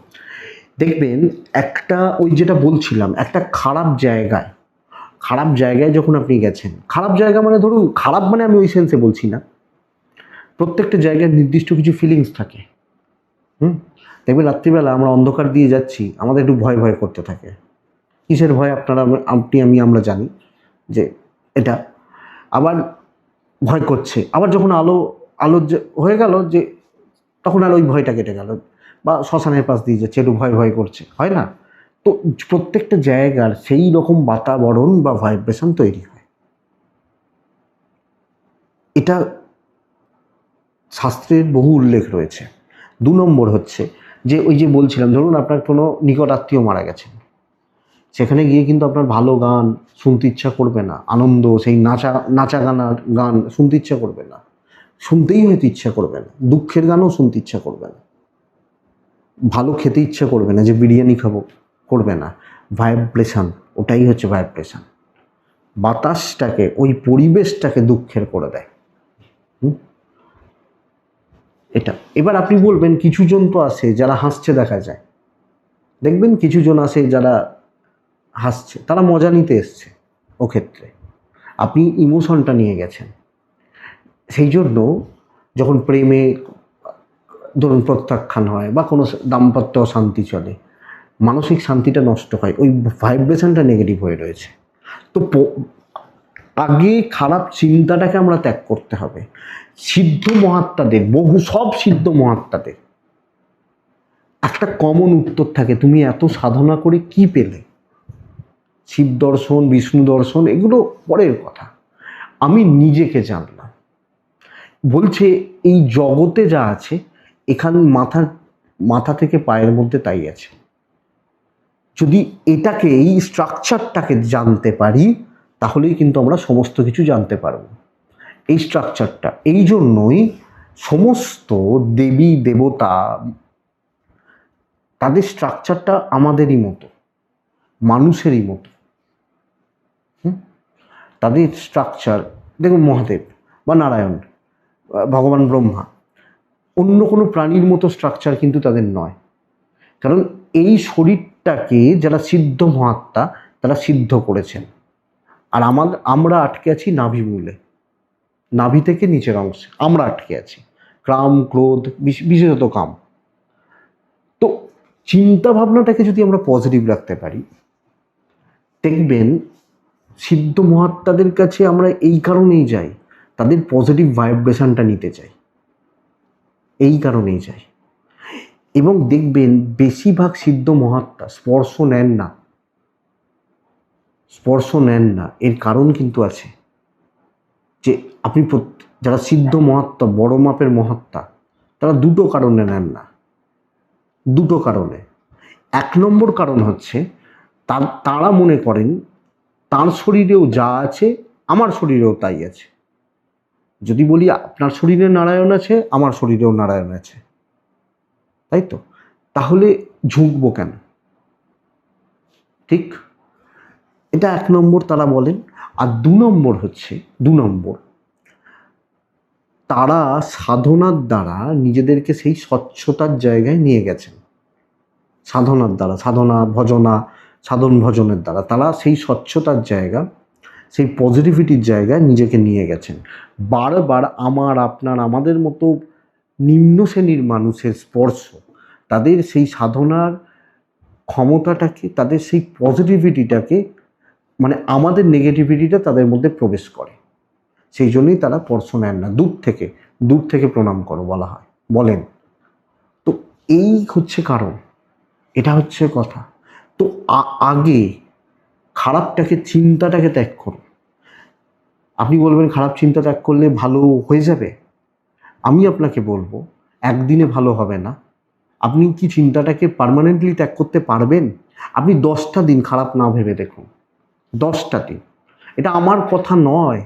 [SPEAKER 1] দেখবেন একটা, ওই যেটা বলছিলাম, একটা খারাপ জায়গায় যখন আপনি গেছেন, খারাপ জায়গা মানে ধরুন, খারাপ মানে আমি ওই সেন্সে বলছি না, প্রত্যেকটা জায়গায় নির্দিষ্ট কিছু ফিলিংস থাকে। হুম, দেখবেন রাত্রিবেলা আমরা অন্ধকার দিয়ে যাচ্ছি, আমাদের একটু ভয় ভয় করতে থাকে। কিসের ভয় আপনারা আপনি আমি আমরা জানি যে এটা, আবার ভয় করছে, আবার যখন আলো আলো হয়ে গেল যে তখন আর ওই ভয়টা কেটে গেল, বা শ্মশানের পাশ দিয়ে যাচ্ছে একটু ভয় ভয় করছে, হয় না? তো প্রত্যেকটা জায়গার সেই রকম বাতাবরণ বা ভাইব্রেশন তৈরি হয়। এটা শাস্ত্রের বহু উল্লেখ রয়েছে। 2 নম্বর হচ্ছে যে ওই যে বলছিলাম, ধরুন আপনার কোনো নিকট আত্মীয় মারা গেছেন, সেখানে গিয়ে কিন্তু আপনার ভালো গান শুনতে ইচ্ছা করবে না, আনন্দ সেই নাচা নাচা গানার গান শুনতে ইচ্ছা করবে না, শুনতেই হয়তো ইচ্ছা করবে না, দুঃখের গানও শুনতে ইচ্ছা করবে না, ভালো খেতে ইচ্ছা করবে না যে বিরিয়ানি খাবো, করবে না। ভাইব্রেশন, ওটাই হচ্ছে ভাইব্রেশন, বাতাসটাকে ওই পরিবেশটাকে দুঃখের করে দেয়। এটা এবার আপনি বলবেন কিছু জন তো আছে যারা হাসছে দেখা যায়, দেখবেন কিছু জন আছে যারা হাসছে, তারা মজা নিতে এসছে, ও ক্ষেত্রে আপনি ইমোশনটা নিয়ে গেছেন। সেই জন্য যখন প্রেমে ধরুন প্রত্যাখ্যান হয় বা কোনো দাম্পত্য শান্তি চলে, মানসিক শান্তিটা নষ্ট হয়, ওই ভাইব্রেশনটা নেগেটিভ হয়ে রয়েছে। তো আগে খারাপ চিন্তাটাকে আমরা ত্যাগ করতে হবে। সিদ্ধ মহাত্মাদের, বহু সব সিদ্ধ মহাত্মাদের একটা কমন উত্তর থাকে, তুমি এত সাধনা করে কি পেলে? শিব দর্শন, বিষ্ণু দর্শন এগুলো পরের কথা, আমি নিজেকে জানলাম। বলছে এই জগতে যা আছে, এখানে মাথা থেকে পায়ের মধ্যে তাই আছে। যদি এটাকে, এই স্ট্রাকচারটাকে জানতে পারি, তাহলেই কিন্তু আমরা সমস্ত কিছু জানতে পারব। এই স্ট্রাকচারটা, এই জন্যই সমস্ত দেবী দেবতা, তাদের স্ট্রাকচারটা আমাদেরই মতো, মানুষেরই মতো। তাদের স্ট্রাকচার দেখুন, মহাদেব বা নারায়ণ, ভগবান ব্রহ্মা, অন্য কোনো প্রাণীর মতো স্ট্রাকচার কিন্তু তাদের নয়। কারণ এই শরীরটাকে যারা সিদ্ধ মহাত্মা তারা সিদ্ধ করেছেন, আর আমরা আটকে আছি নাভি মূলে, নাভি থেকে নিচের অংশে আমরা আটকে আছি, কাম ক্রোধ, বিশেষত কাম। তো চিন্তা ভাবনাটাকে যদি আমরা পজিটিভ রাখতে পারি, দেখবেন সিদ্ধ মহাত্মাদের কাছে আমরা এই কারণেই যাই, তাদের পজিটিভ ভাইব্রেশনটা নিতে চাই, এই কারণেই যাই। এবং দেখবেন বেশিরভাগ সিদ্ধ মহাত্মা স্পর্শ নেন না, স্পর্শ নেন না, এর কারণ কিন্তু আছে। যে আপনি যারা সিদ্ধ মহাত্মা, বড় মাপের মহাত্মা, তারা দুটো কারণে নেন না, দুটো কারণে। 1 নম্বর কারণ হচ্ছে তারা মনে করেন তার শরীরেও যা আছে আমার শরীরেও তাই আছে। যদি বলি আপনার শরীরে নারায়ণ আছে, আমার শরীরেও নারায়ণ আছে, তাই তো, তাহলে ঝুঁকবো কেন? ঠিক, এটা 1 নম্বর তারা বলেন। আর 2 নম্বর হচ্ছে, 2 নম্বর, তারা সাধনার দ্বারা নিজেদেরকে সেই স্বচ্ছতার জায়গায় নিয়ে গেছেন। সাধনার দ্বারা, সাধনা ভজনা, সাধন ভজনের দ্বারা তারা সেই স্বচ্ছতার জায়গা, সেই পজিটিভিটির জায়গায় নিজেকে নিয়ে গেছেন। বারবার আমার আপনার আমাদের মতো নিম্ন শ্রেণীর মানুষের স্পর্শ তাদের সেই সাধনার ক্ষমতাটাকে, তাদের সেই পজিটিভিটিটাকে, মানে আমাদের নেগেটিভিটিটা তাদের মধ্যে প্রবেশ করে। সেই জন্যই তারা স্পর্শ নেন না, দূর থেকে প্রণাম করো বলা হয়, বলেন। তো এই হচ্ছে কারণ, এটা হচ্ছে কথা। তো আগে খারাপটাকে, চিন্তাটাকে ত্যাগ করুন। আপনি বলবেন খারাপ চিন্তা ত্যাগ করলে ভালো হয়ে যাবে, আমি আপনাকে বলবো একদিনে ভালো হবে না। আপনি কি চিন্তাটাকে পার্মানেন্টলি ত্যাগ করতে পারবেন? আপনি 10টা দিন খারাপ না ভেবে দেখুন, 10টা দিন। এটা আমার কথা নয়,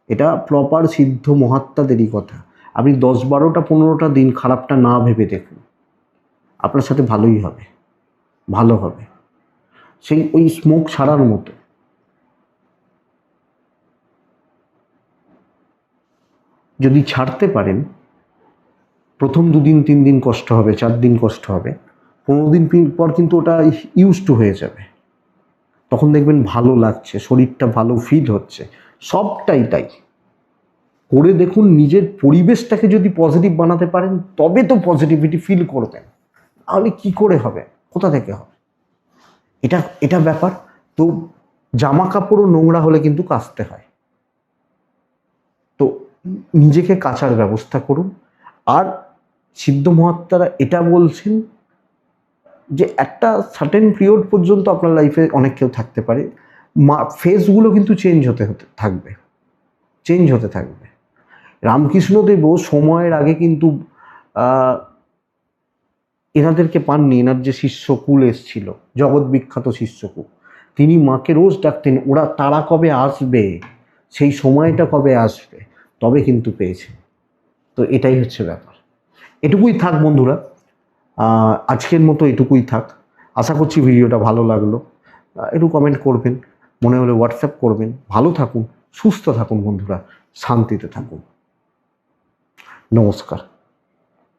[SPEAKER 1] এটা প্রপার সিদ্ধ মহাত্মাদেরই কথা। আপনি 10, 12টা, 15টা দিন খারাপটা না ভেবে দেখুন, আপনার সাথে ভালোই হবে, ভালো হবে। সেই ওই স্মোক ছাড়ার মতো। যদি ছাড়তে পারেন, প্রথম 2 দিন 3 দিন কষ্ট হবে, 4 দিন কষ্ট হবে, 15 দিন পর কিন্তু ওটা ইউজ টু হয়ে যাবে। তখন দেখবেন ভালো লাগছে, শরীরটা ভালো ফিল হচ্ছে, সবটাই তাই। করে দেখুন, নিজের পরিবেশটাকে যদি পজিটিভ বানাতে পারেন তবে তো পজিটিভিটি ফিল করবেন, তাহলে কি করে হবে, কোথা থেকে হবে? এটা এটা ব্যাপার। তো জামা কাপড়ও নোংরা হলে কিন্তু কাচতে হয়, তো নিজেকে কাচার ব্যবস্থা করুন। আর সিদ্ধ মহাত্মারা এটা বলছেন যে একটা সার্টেন পিরিয়ড পর্যন্ত আপনার লাইফে অনেক কেউ থাকতে পারে, ফেসগুলো কিন্তু চেঞ্জ হতে থাকবে, চেঞ্জ হতে থাকবে। রামকৃষ্ণদেবও সময়ের আগে কিন্তু এনাদেরকে পাননি, এনার যে শিষ্যকুল এসছিল, জগৎ বিখ্যাত শিষ্যকুল, তিনি মাকে রোজ ডাকতেন, ওরা তারা কবে আসবে, সেই সময়টা কবে আসবে, তবে কিন্তু পেয়েছে। তো এটাই হচ্ছে ব্যাপার। এটুকুই থাক বন্ধুরা, আজকের মতো এটুকুই থাক। আশা করছি ভিডিওটা ভালো লাগলো। একটু কমেন্ট করবেন, মনে হলে হোয়াটসঅ্যাপ করবেন। ভালো থাকুন, সুস্থ থাকুন বন্ধুরা, শান্তিতে থাকুন। নমস্কার।